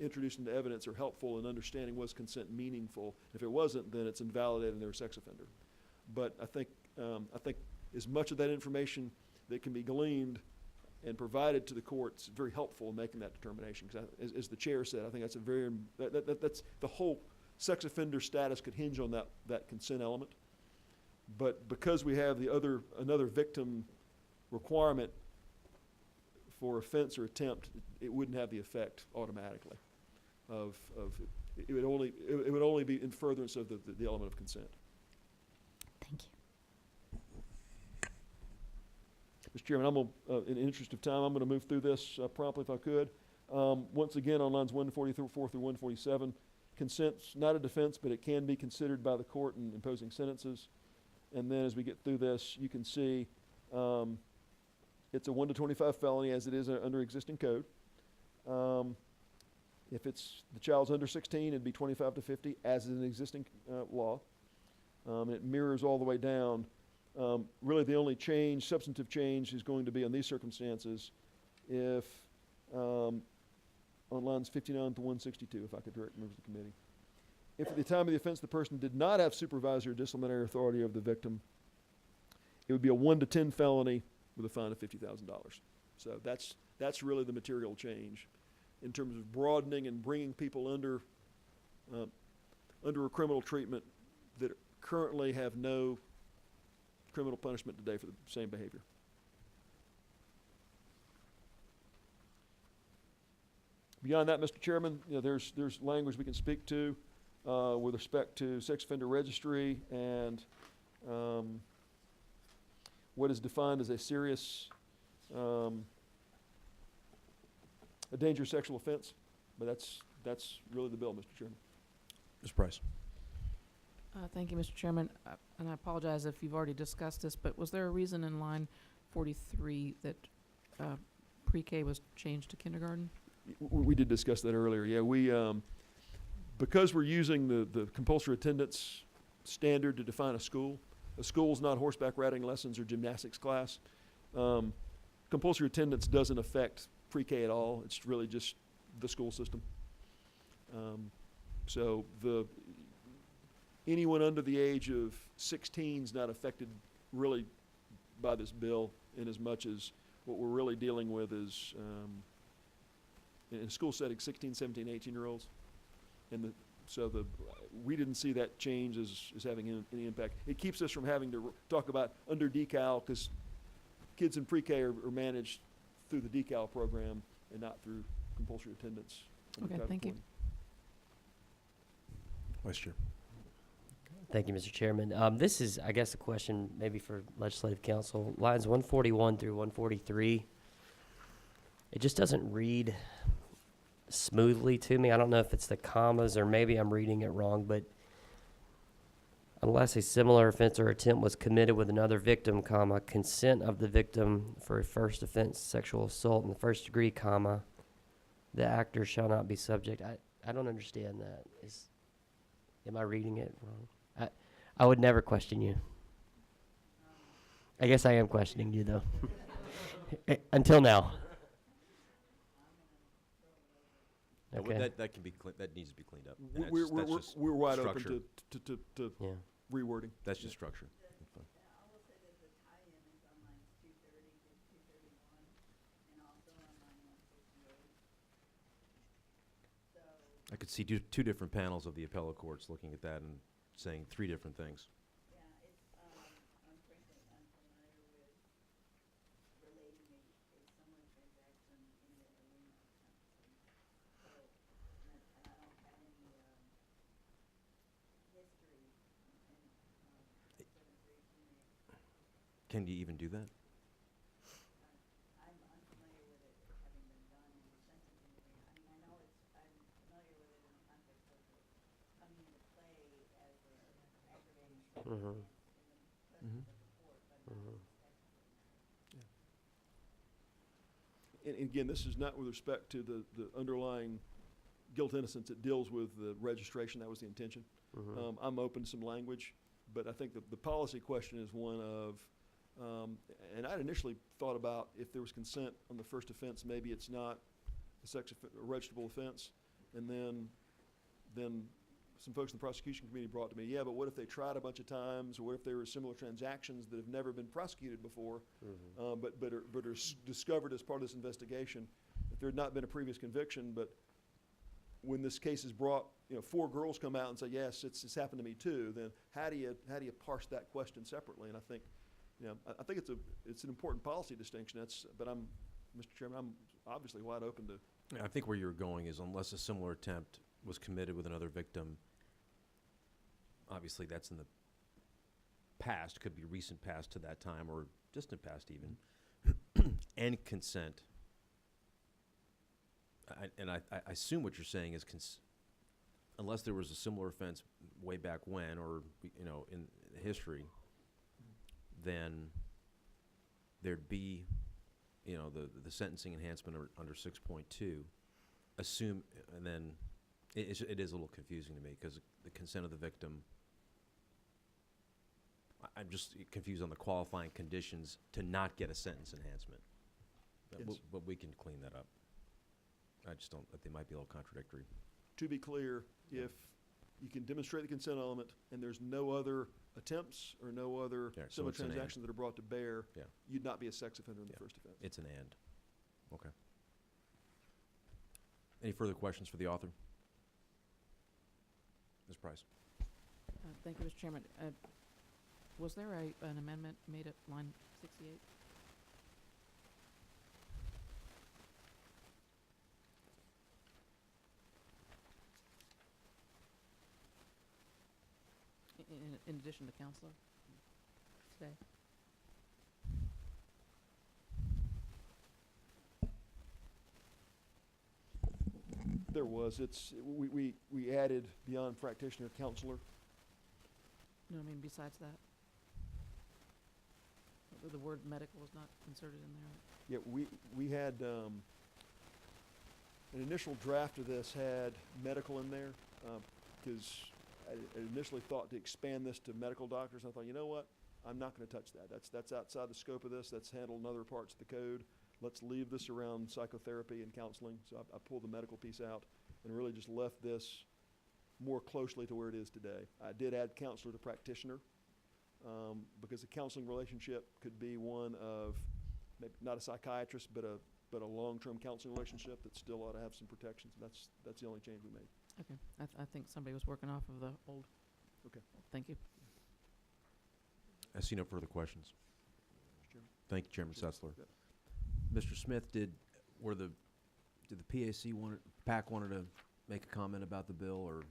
introduced into evidence are helpful in understanding was consent meaningful. If it wasn't, then it's invalidating their sex offender. But I think as much of that information that can be gleaned and provided to the courts is very helpful in making that determination. Because as the chair said, I think that's that's the whole sex offender status could hinge on that consent element. But because we have another victim requirement for offense or attempt, it wouldn't have the effect automatically it would only be in furtherance of the element of consent.
Thank you.
Mr. Chairman, in the interest of time, I'm going to move through this promptly if I could. Once again, on lines 144 through 147, consent's not a defense, but it can be considered by the court in imposing sentences. And then as we get through this, you can see it's a 1 to 25 felony as it is under existing code. If the child's under 16, it'd be 25 to 50 as is an existing law. It mirrors all the way down. Really the only substantive change is going to be on these circumstances if, on lines 59 to 162, if I could direct members of the committee. If at the time of the offense the person did not have supervisory or disciplinary authority over the victim, it would be a 1 to 10 felony with a fine of $50,000. So that's really the material change in terms of broadening and bringing people under a criminal treatment that currently have no criminal punishment today for the same behavior. Beyond that, Mr. Chairman, there's language we can speak to with respect to sex offender registry and what is defined as a serious, a dangerous sexual offense. But that's really the bill, Mr. Chairman.
Ms. Price.
Thank you, Mr. Chairman. And I apologize if you've already discussed this, but was there a reason in line 43 that pre-K was changed to kindergarten?
We did discuss that earlier. Yeah, we because we're using the compulsory attendance standard to define a school, a school's not horseback riding lessons or gymnastics class. Compulsory attendance doesn't affect pre-K at all. It's really just the school system. So anyone under the age of 16 is not affected really by this bill, in as much as what we're really dealing with is, in a school setting, 16, 17, 18-year-olds. And we didn't see that change as having any impact. It keeps us from having to talk about under decal, because kids in pre-K are managed through the decal program and not through compulsory attendance.
Okay, thank you.
Vice Chair.
Thank you, Mr. Chairman. This is, I guess, a question maybe for Legislative Council. Lines 141 through 143. It just doesn't read smoothly to me. I don't know if it's the commas or maybe I'm reading it wrong, but unless a similar offense or attempt was committed with another victim, comma, consent of the victim for a first offense, sexual assault in the first degree, comma, the actor shall not be subject. I don't understand that. Am I reading it wrong? I would never question you. I guess I am questioning you, though. Until now.
Yeah,
Okay.
that can be that needs to be cleaned up. And
We're wide open
structure.
to
Yeah.
rewording.
That's just structure. That's fine.
Yeah, I will say that the tie-in is on lines 230 to 231, and also on line 168. So,
I could see two different panels of the appellate courts looking at that and saying three different things.
yeah, it's, I'm frankly unfamiliar with relating a similar transaction in the arena of sentencing. So, and I don't have any, history in, demonstration.
Can you even do that?
I'm unfamiliar with it having been done in the sentencing arena. I mean, I know I'm familiar with it in the context of it coming into play as an aggravating
Mhm.
circumstance in the presence of the court, but not
Mhm.
as a statute.
And again, this is not with respect to the underlying guilt innocence. It deals with the registration. That was the intention.
Mhm.
I'm open to some language, but I think the policy question is one of, and I'd initially thought about if there was consent on the first offense, maybe it's not a registrable offense. And then some folks in the prosecution committee brought to me, yeah, but what if they tried a bunch of times, or what if there were similar transactions that have never been prosecuted before, but are discovered as part of this investigation? If there had not been a previous conviction, but when this case is brought, 4 girls come out and say, yes, it's happened to me too, then how do you parse that question separately? And I think, I think it's an important policy distinction. But Mr. Chairman, I'm obviously wide open to.
I think where you're going is unless a similar attempt was committed with another victim, obviously that's in the past, could be recent past to that time or distant past even, and consent. I assume what you're saying is unless there was a similar offense way back when or, in history, then there'd be, the sentencing enhancement under 6.2, assume, and then it is a little confusing to me because the consent of the victim, I'm just confused on the qualifying conditions to not get a sentence enhancement.
Yes.
But we can clean that up. I just don't, they might be a little contradictory.
To be clear, if you can demonstrate the consent element and there's no other attempts or no other
Yeah, so
similar
it's an and.
transactions that are brought to bear,
Yeah.
you'd not be a sex offender in the
Yeah.
first offense.
It's an and. Okay. Any further questions for the author? Ms. Price?
Thank you, Mr. Chairman. Was there an amendment made at line 68? In addition to counselor today?
There was. We added beyond practitioner counselor.
No, I mean besides that? The word medical was not inserted in there?
Yeah, we had, an initial draft of this had medical in there, because I initially thought to expand this to medical doctors. I thought, you know what? I'm not going to touch that. That's outside the scope of this. That's handled in other parts of the code. Let's leave this around psychotherapy and counseling. So I pulled the medical piece out and really just left this more closely to where it is today. I did add counselor to practitioner, because the counseling relationship could be one of maybe not a psychiatrist, but a long-term counseling relationship that still ought to have some protections. That's the only change we made.
Okay, I think somebody was working off of the old.
Okay.
Thank you.
I see no further questions.
Mr. Chairman.
Thank you, Chairman
Sure.
Setzler.
Yep.
Mr. Smith, did the PAC wanted to make a comment about the bill or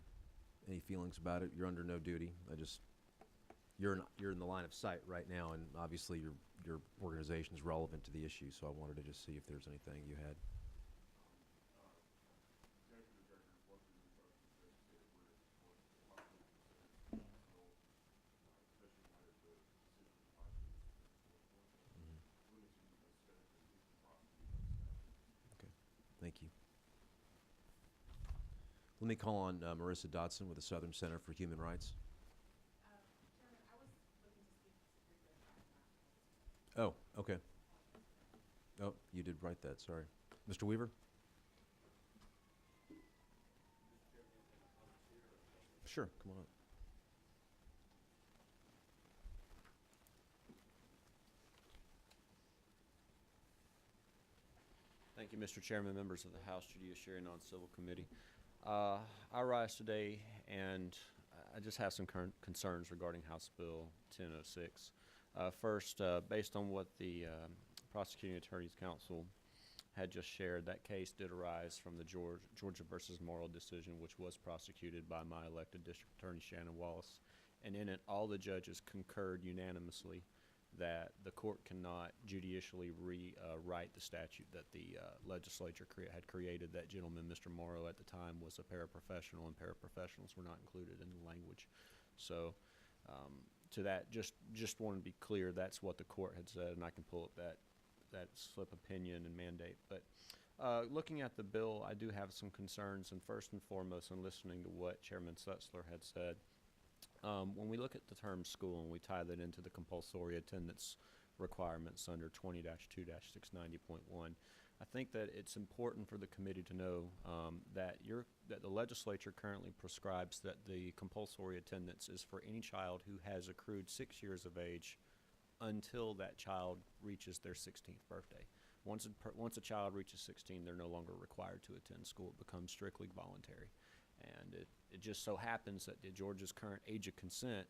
any feelings about it? You're under no duty. You're in the line of sight right now, and obviously your organization is relevant to the issue, so I wanted to just see if there's anything you had. Okay, thank you. Let me call on Marissa Dodson with the Southern Center for Human Rights. Oh, okay. Oh, you did write that, sorry. Mr. Weaver? Sure, come on up.
Thank you, Mr. Chairman, members of the House Judiciary Non Civil Committee. I rise today and I just have some concerns regarding House Bill 1006. First, based on what the Prosecuting Attorney's Council had just shared, that case did arise from the Georgia versus Morrow decision, which was prosecuted by my elected District Attorney Shannon Wallace. And in it, all the judges concurred unanimously that the court cannot judicially rewrite the statute that the legislature had created. That gentleman, Mr. Morrow, at the time was a paraprofessional, and paraprofessionals were not included in the language. So to that, just want to be clear, that's what the court had said, and I can pull up that slip opinion and mandate. But looking at the bill, I do have some concerns, and first and foremost, in listening to what Chairman Setzler had said, when we look at the term school and we tie that into the compulsory attendance requirements under 20-2-690.1, I think that it's important for the committee to know that the legislature currently prescribes that the compulsory attendance is for any child who has accrued 6 years of age until that child reaches their 16th birthday. Once a child reaches 16, they're no longer required to attend school. It becomes strictly voluntary. And it just so happens that Georgia's current age of consent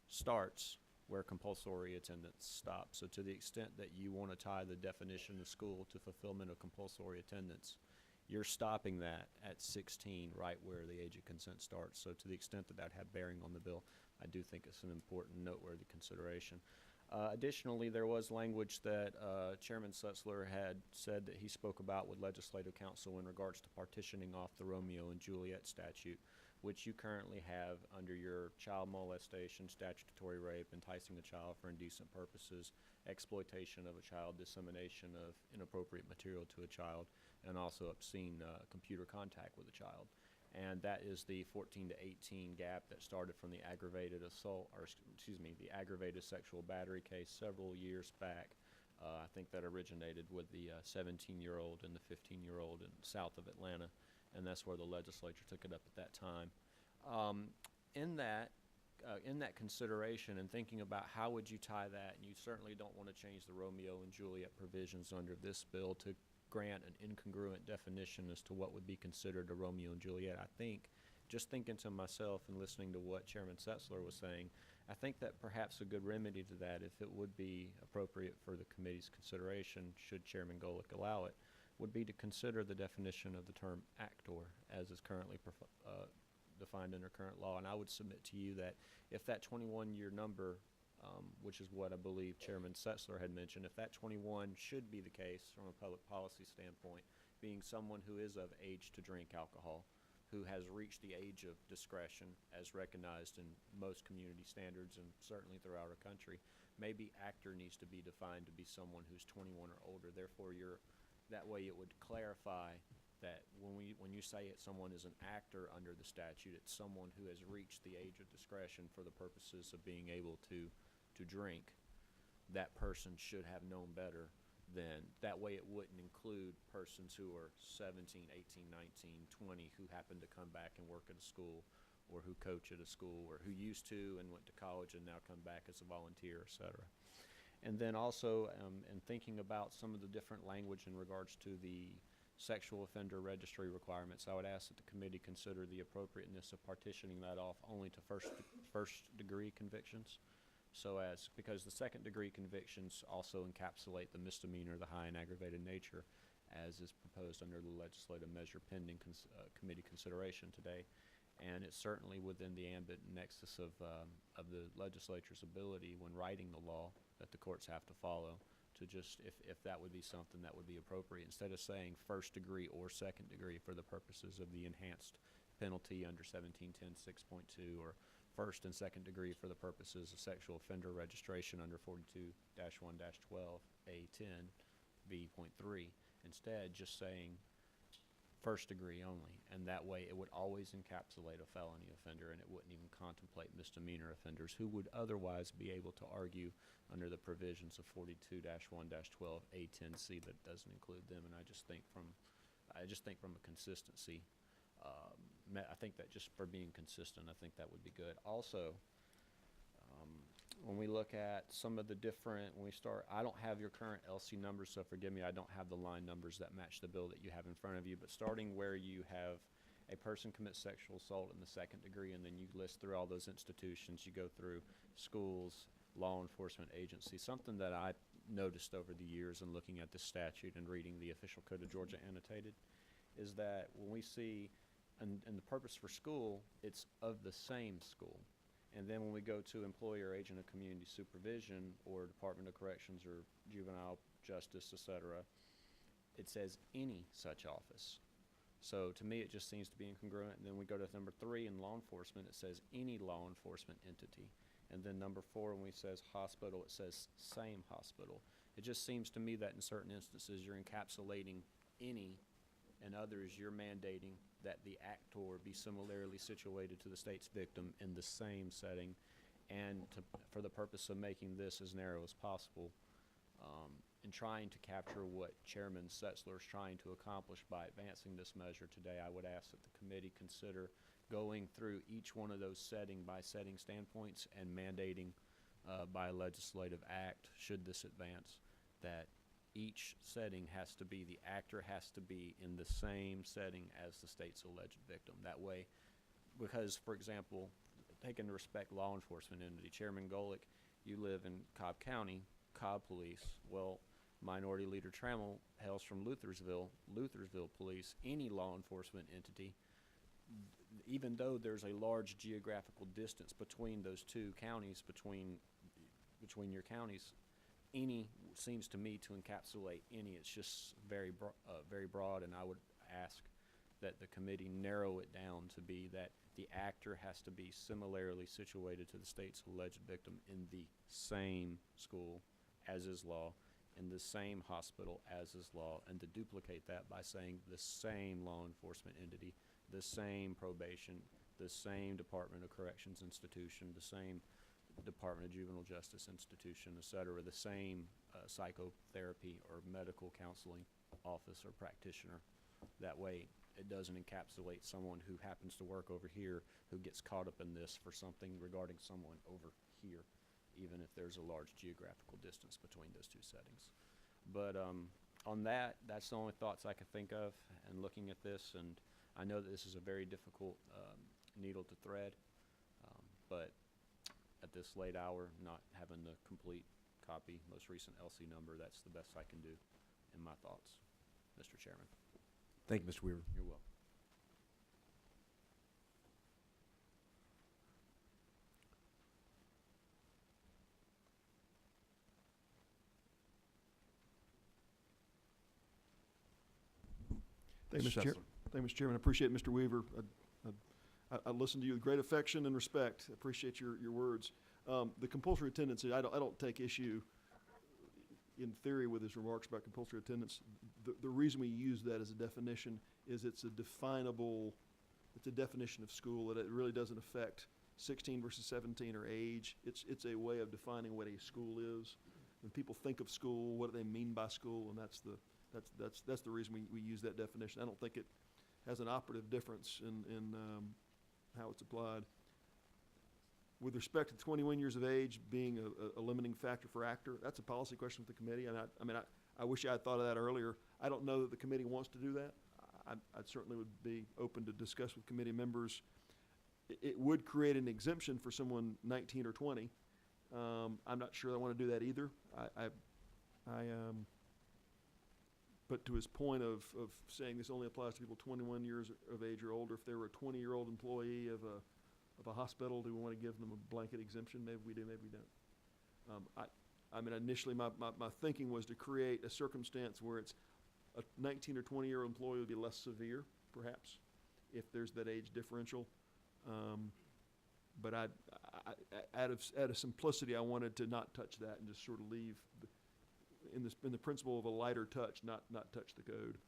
starts where compulsory attendance stops. So to the extent that you want to tie the definition of school to fulfillment of compulsory attendance, you're stopping that at 16, right where the age of consent starts. So to the extent that had bearing on the bill, I do think it's an important, noteworthy consideration. Additionally, there was language that Chairman Setzler had said that he spoke about with Legislative Counsel in regards to partitioning off the Romeo and Juliet statute, which you currently have under your child molestation, statutory rape, enticing a child for indecent purposes, exploitation of a child, dissemination of inappropriate material to a child, and also obscene computer contact with a child. And that is the 14 to 18 gap that started from the aggravated assault, or the aggravated sexual battery case several years back. I think that originated with the 17-year-old and the 15-year-old in south of Atlanta, and that's where the legislature took it up at that time. In that consideration and thinking about how would you tie that, and you certainly don't want to change the Romeo and Juliet provisions under this bill to grant an incongruent definition as to what would be considered a Romeo and Juliet. I think, just thinking to myself and listening to what Chairman Setzler was saying, I think that perhaps a good remedy to that, if it would be appropriate for the committee's consideration, should Chairman Golick allow it, would be to consider the definition of the term actor as is currently defined under current law. And I would submit to you that if that 21-year number, which is what I believe Chairman Setzler had mentioned, if that 21 should be the case from a public policy standpoint, being someone who is of age to drink alcohol, who has reached the age of discretion as recognized in most community standards and certainly throughout our country, maybe actor needs to be defined to be someone who's 21 or older. Therefore, that way it would clarify that when you say someone is an actor under the statute, it's someone who has reached the age of discretion for the purposes of being able to to drink, that person should have known better than, that way it wouldn't include persons who are 17, 18, 19, 20 who happen to come back and work at a school, or who coach at a school, or who used to and went to college and now come back as a volunteer, et cetera. And then also, in thinking about some of the different language in regards to the sexual offender registry requirements, I would ask that the committee consider the appropriateness of partitioning that off only to first degree convictions. So as, because the second degree convictions also encapsulate the misdemeanor, the high and aggravated nature, as is proposed under the legislative measure pending committee consideration today. And it's certainly within the ambit and nexus of the legislature's ability when writing the law that the courts have to follow, to just, if that would be something that would be appropriate, instead of saying first degree or second degree for the purposes of the enhanced penalty under 1710 6.2, or first and second degree for the purposes of sexual offender registration under 42-1-12 A10 B.3. Instead, just saying first degree only, and that way it would always encapsulate a felony offender, and it wouldn't even contemplate misdemeanor offenders who would otherwise be able to argue under the provisions of 42-1-12 A10C that doesn't include them. And I just think from a consistency, I think that just for being consistent, I think that would be good. Also, when we look at some of the different, when we start, I don't have your current LC numbers, so forgive me, I don't have the line numbers that match the bill that you have in front of you, but starting where you have a person commits sexual assault in the second degree, and then you list through all those institutions, you go through schools, law enforcement agencies. Something that I noticed over the years in looking at this statute and reading the official code of Georgia annotated is that when we see, and the purpose for school, it's of the same school. And then when we go to employer, agent of community supervision, or Department of Corrections, or juvenile justice, et cetera, it says any such office. So to me, it just seems to be incongruent. And then we go to number 3 in law enforcement, it says any law enforcement entity. And then number 4, when we says hospital, it says same hospital. It just seems to me that in certain instances, you're encapsulating any, and others, you're mandating that the actor be similarly situated to the state's victim in the same setting, and for the purpose of making this as narrow as possible, and trying to capture what Chairman Setzler is trying to accomplish by advancing this measure today, I would ask that the committee consider going through each one of those setting by setting standpoints and mandating by legislative act, should this advance, that each setting has to be, the actor has to be in the same setting as the state's alleged victim. That way, because, for example, taking to respect law enforcement entity, Chairman Golick, you live in Cobb County, Cobb Police. Well, Minority Leader Trammell hails from Luthersville Police. Any law enforcement entity, even though there's a large geographical distance between those two counties, between your counties, any seems to me to encapsulate any. It's just very broad, and I would ask that the committee narrow it down to be that the actor has to be similarly situated to the state's alleged victim in the same school as is law, in the same hospital as is law, and to duplicate that by saying the same law enforcement entity, the same probation, the same Department of Corrections institution, the same Department of Juvenile Justice institution, et cetera, the same psychotherapy or medical counseling office or practitioner. That way it doesn't encapsulate someone who happens to work over here who gets caught up in this for something regarding someone over here, even if there's a large geographical distance between those two settings. But on that, that's the only thoughts I could think of in looking at this, and I know that this is a very difficult needle to thread, but at this late hour, not having the complete copy, most recent LC number, that's the best I can do in my thoughts, Mr. Chairman.
Thank you, Mr. Weaver.
You're welcome.
Thank you, Mr.
Mr.
Chair. Thank you, Mr. Chairman. I appreciate Mr. Weaver. I listened to you with great affection and respect. I appreciate your words. The compulsory attendance, I don't take issue in theory with his remarks about compulsory attendance. The reason we use that as a definition is it's a definition of school, that it really doesn't affect 16 versus 17 or age. It's a way of defining what a school is. When people think of school, what do they mean by school? And that's the reason we use that definition. I don't think it has an operative difference in how it's applied. With respect to 21 years of age being a limiting factor for actor, that's a policy question for the committee. And I wish I had thought of that earlier. I don't know that the committee wants to do that. I certainly would be open to discuss with committee members. It would create an exemption for someone 19 or 20. I'm not sure I want to do that either. But to his point of saying this only applies to people 21 years of age or older, if they were a 20-year-old employee of a hospital, do we want to give them a blanket exemption? Maybe we do, maybe we don't. Initially my thinking was to create a circumstance where it's a 19 or 20-year-old employee would be less severe, perhaps, if there's that age differential. But out of simplicity, I wanted to not touch that and just sort of leave in the principle of a lighter touch, not touch the code.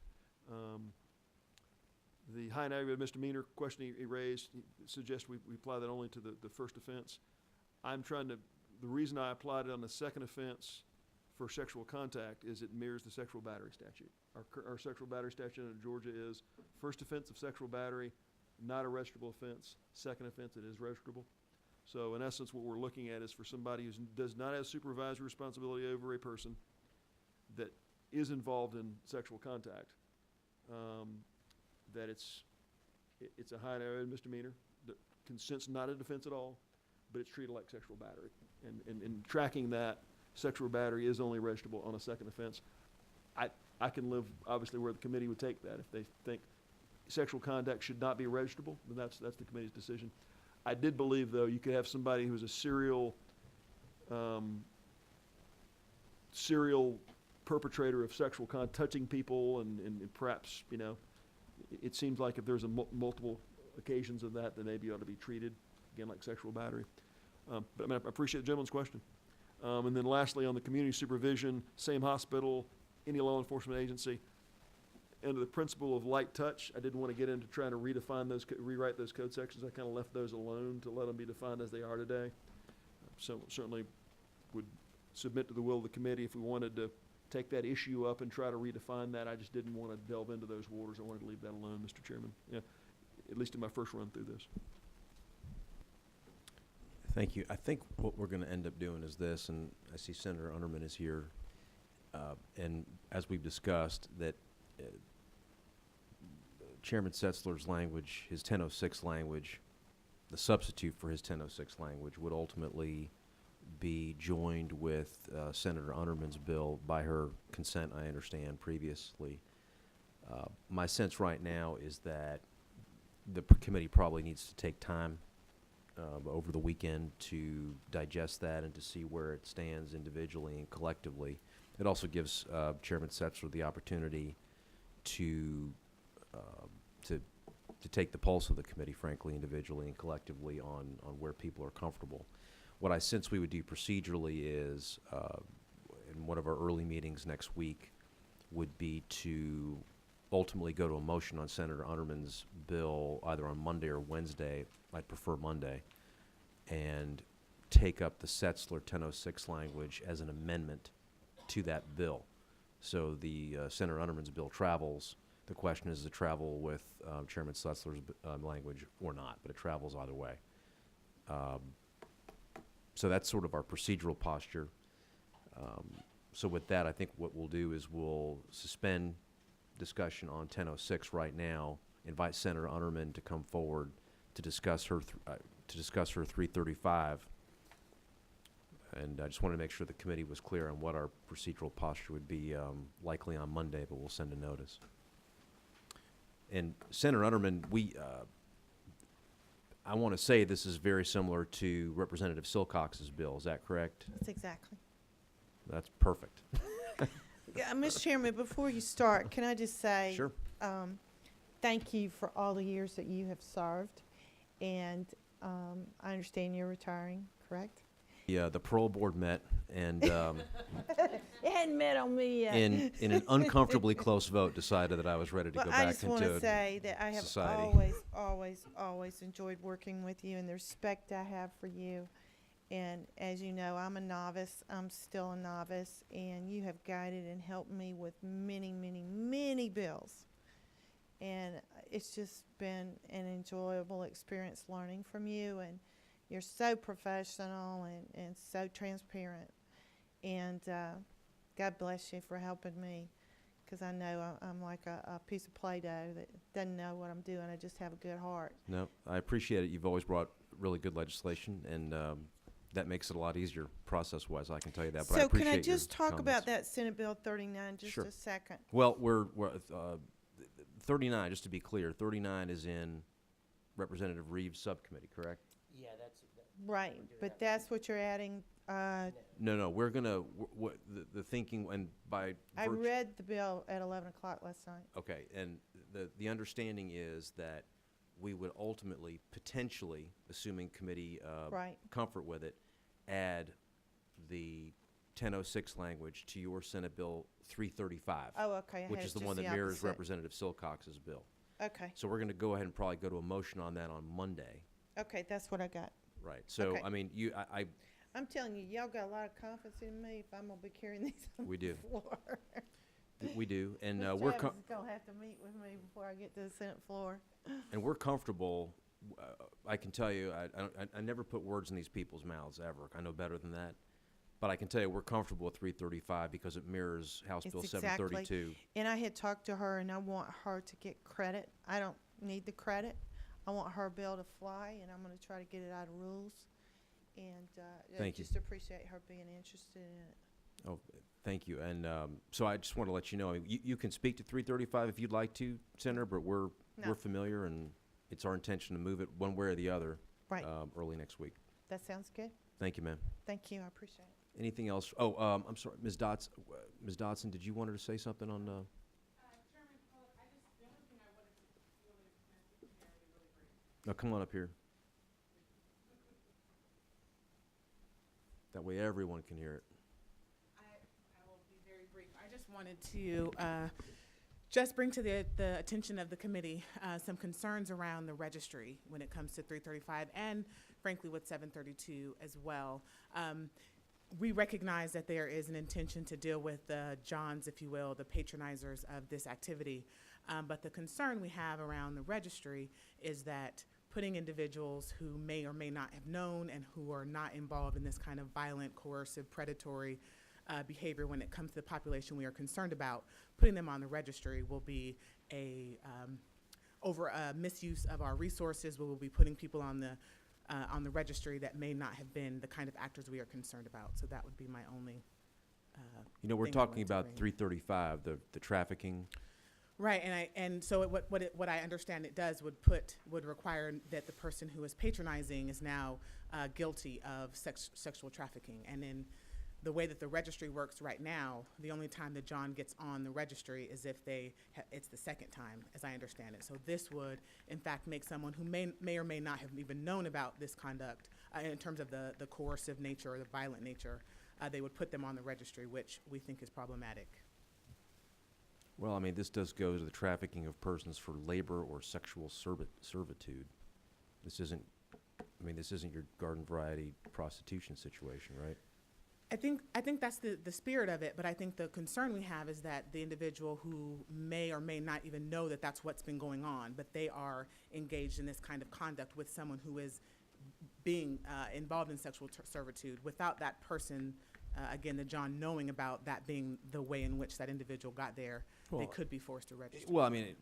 The high and aggravated misdemeanor question he raised, he suggests we apply that only to the first offense. The reason I applied it on the second offense for sexual contact is it mirrors the sexual battery statute. Our sexual battery statute in Georgia is first offense of sexual battery, not a registrable offense. Second offense, it is registrable. So in essence, what we're looking at is for somebody who does not have supervisory responsibility over a person that is involved in sexual contact, that it's a high and aggravated misdemeanor. The consent's not a defense at all, but it's treated like sexual battery. And tracking that sexual battery is only registrable on a second offense. I can live, obviously, where the committee would take that. If they think sexual contact should not be registrable, then that's the committee's decision. I did believe, though, you could have somebody who's a serial perpetrator of sexual touching people and perhaps, it seems like if there's multiple occasions of that, then maybe it ought to be treated, again, like sexual battery. But I appreciate the gentleman's question. And then lastly, on the community supervision, same hospital, any law enforcement agency, under the principle of light touch, I didn't want to get into trying to rewrite those code sections. I kind of left those alone to let them be defined as they are today. So certainly would submit to the will of the committee if we wanted to take that issue up and try to redefine that. I just didn't want to delve into those waters. I wanted to leave that alone, Mr. Chairman, at least in my first run through this.
Thank you. I think what we're going to end up doing is this, and I see Senator Underman is here, and as we've discussed, that Chairman Setzler's language, his 1006 language, the substitute for his 1006 language would ultimately be joined with Senator Underman's bill by her consent, I understand, previously. My sense right now is that the committee probably needs to take time over the weekend to digest that and to see where it stands individually and collectively. It also gives Chairman Setzler the opportunity to take the pulse of the committee, frankly, individually and collectively on where people are comfortable. What I sense we would do procedurally is, in one of our early meetings next week, would be to ultimately go to a motion on Senator Underman's bill either on Monday or Wednesday. I'd prefer Monday, and take up the Setzler 1006 language as an amendment to that bill. So the Senator Underman's bill travels. The question is to travel with Chairman Setzler's language or not, but it travels either way. So that's sort of our procedural posture. So with that, I think what we'll do is we'll suspend discussion on 1006 right now, invite Senator Underman to come forward to discuss her 335. And I just wanted to make sure the committee was clear on what our procedural posture would be, likely on Monday, but we'll send a notice. And Senator Underman, I want to say this is very similar to Representative Silcox's bill. Is that correct?
That's exactly.
That's perfect.
Yeah, Mr. Chairman, before you start, can I just say,
Sure.
Thank you for all the years that you have served, and I understand you're retiring, correct?
The parole board met, and
It hadn't met on me yet.
in an uncomfortably close vote, decided that I was ready to
Well,
go
I
back
just want
into
to say that I have
society.
always enjoyed working with you and the respect I have for you. And as you know, I'm a novice. I'm still a novice, and you have guided and helped me with many, many, many bills. And it's just been an enjoyable experience learning from you, and you're so professional and so transparent. And God bless you for helping me, because I know I'm like a piece of Play-Doh that doesn't know what I'm doing. I just have a good heart.
No, I appreciate it. You've always brought really good legislation, and that makes it a lot easier process-wise, I can tell you that. But I
So can
appreciate
I just
your
talk about
comments.
that Senate Bill 39 just
Sure.
a second?
Well, we're 39, just to be clear, 39 is in Representative Reeves' subcommittee, correct?
Yeah, that's.
Right, but that's what you're adding.
No, we're gonna, the thinking, and by
I
virtue.
read the bill at 11 o'clock last night.
Okay, and the understanding is that we would ultimately, potentially, assuming committee
Right.
comfort with it, add the 1006 language to your Senate Bill 335,
Oh, okay. I
which
had
is the
just
one that mirrors
opposite.
Representative Silcox's bill.
Okay,
So we're going to go ahead and probably go to a motion on that on Monday,
okay, that's what I got.
right? So,
Okay.
I mean,
I'm telling you, y'all got a lot of confidence in me if I'm gonna be carrying these on
We
the
do.
floor.
we do, and
Ms.
we're
Travis is gonna have to meet with me before I get to the Senate floor.
and we're comfortable. I can tell you, I never put words in these people's mouths ever. I know better than that. But I can tell you, we're comfortable with 335 because it mirrors House
It's
Bill
exactly-
732.
And I had talked to her, and I want her to get credit. I don't need the credit. I want her bill to fly, and I'm gonna try to get it out of rules. And I
Thank you.
just appreciate her being interested in it.
Oh, thank you. And so I just want to let you know, I mean, you can speak to 335 if you'd like to, Senator, but we're
No.
familiar, and it's our intention to move it one way or the other
Right.
early next week.
That sounds good.
Thank you, ma'am.
Thank you. I appreciate it.
Anything else? Oh, I'm sorry, Ms. Dotson, did you want her to say something on? No, come on up here. That way everyone can hear it.
I will be very brief. I just wanted to just bring to the attention of the committee some concerns around the registry when it comes to 335 and frankly with 732 as well. We recognize that there is an intention to deal with the Johns, if you will, the patronizers of this activity. But the concern we have around the registry is that putting individuals who may or may not have known and who are not involved in this kind of violent, coercive, predatory behavior when it comes to the population we are concerned about, putting them on the registry will be over a misuse of our resources. We will be putting people on the registry that may not have been the kind of actors we are concerned about. So that would be my only.
You know, we're
thing I
talking
wanted to
about
bring.
335, the trafficking.
Right, and so what I understand it does would require that the person who is patronizing is now guilty of sexual trafficking, and in the way that the registry works right now, the only time that John gets on the registry is if it's the second time, as I understand it. So this would, in fact, make someone who may or may not have even known about this conduct in terms of the coercive nature or the violent nature, they would put them on the registry, which we think is problematic.
Well, I mean, this does go to the trafficking of persons for labor or sexual servitude. This isn't your garden variety prostitution situation, right?
I think that's the spirit of it, but I think the concern we have is that the individual who may or may not even know that that's what's been going on, but they are engaged in this kind of conduct with someone who is being involved in sexual servitude without that person, again, the John knowing about that being the way in which that individual got there, they
Well,
could be forced to register.
Well, I mean,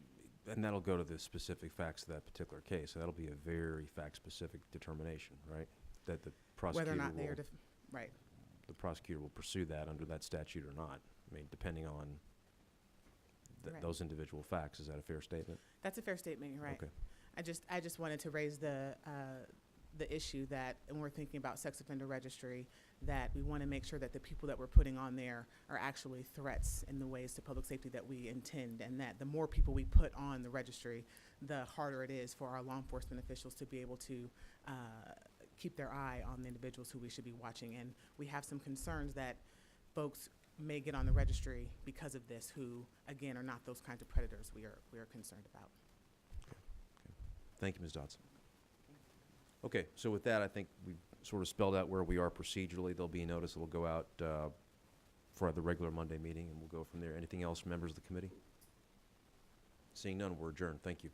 and that'll go to the specific facts of that particular case. So that'll be a very fact-specific determination, right? That the prosecutor
Whether or not they are,
will,
right.
the prosecutor will pursue that under that statute or not. I mean, depending on
Right.
those individual facts. Is that a fair statement?
That's a fair statement, you're right.
Okay.
I just wanted to raise the issue that, when we're thinking about sex offender registry, that we want to make sure that the people that we're putting on there are actually threats in the ways to public safety that we intend, and that the more people we put on the registry, the harder it is for our law enforcement officials to be able to keep their eye on the individuals who we should be watching. And we have some concerns that folks may get on the registry because of this, who, again, are not those kinds of predators we are concerned about.
Thank you, Ms. Dodson. Okay, so with that, I think we've sort of spelled out where we are procedurally. There'll be a notice that will go out for the regular Monday meeting, and we'll go from there. Anything else, members of the committee? Seeing none, we're adjourned. Thank you.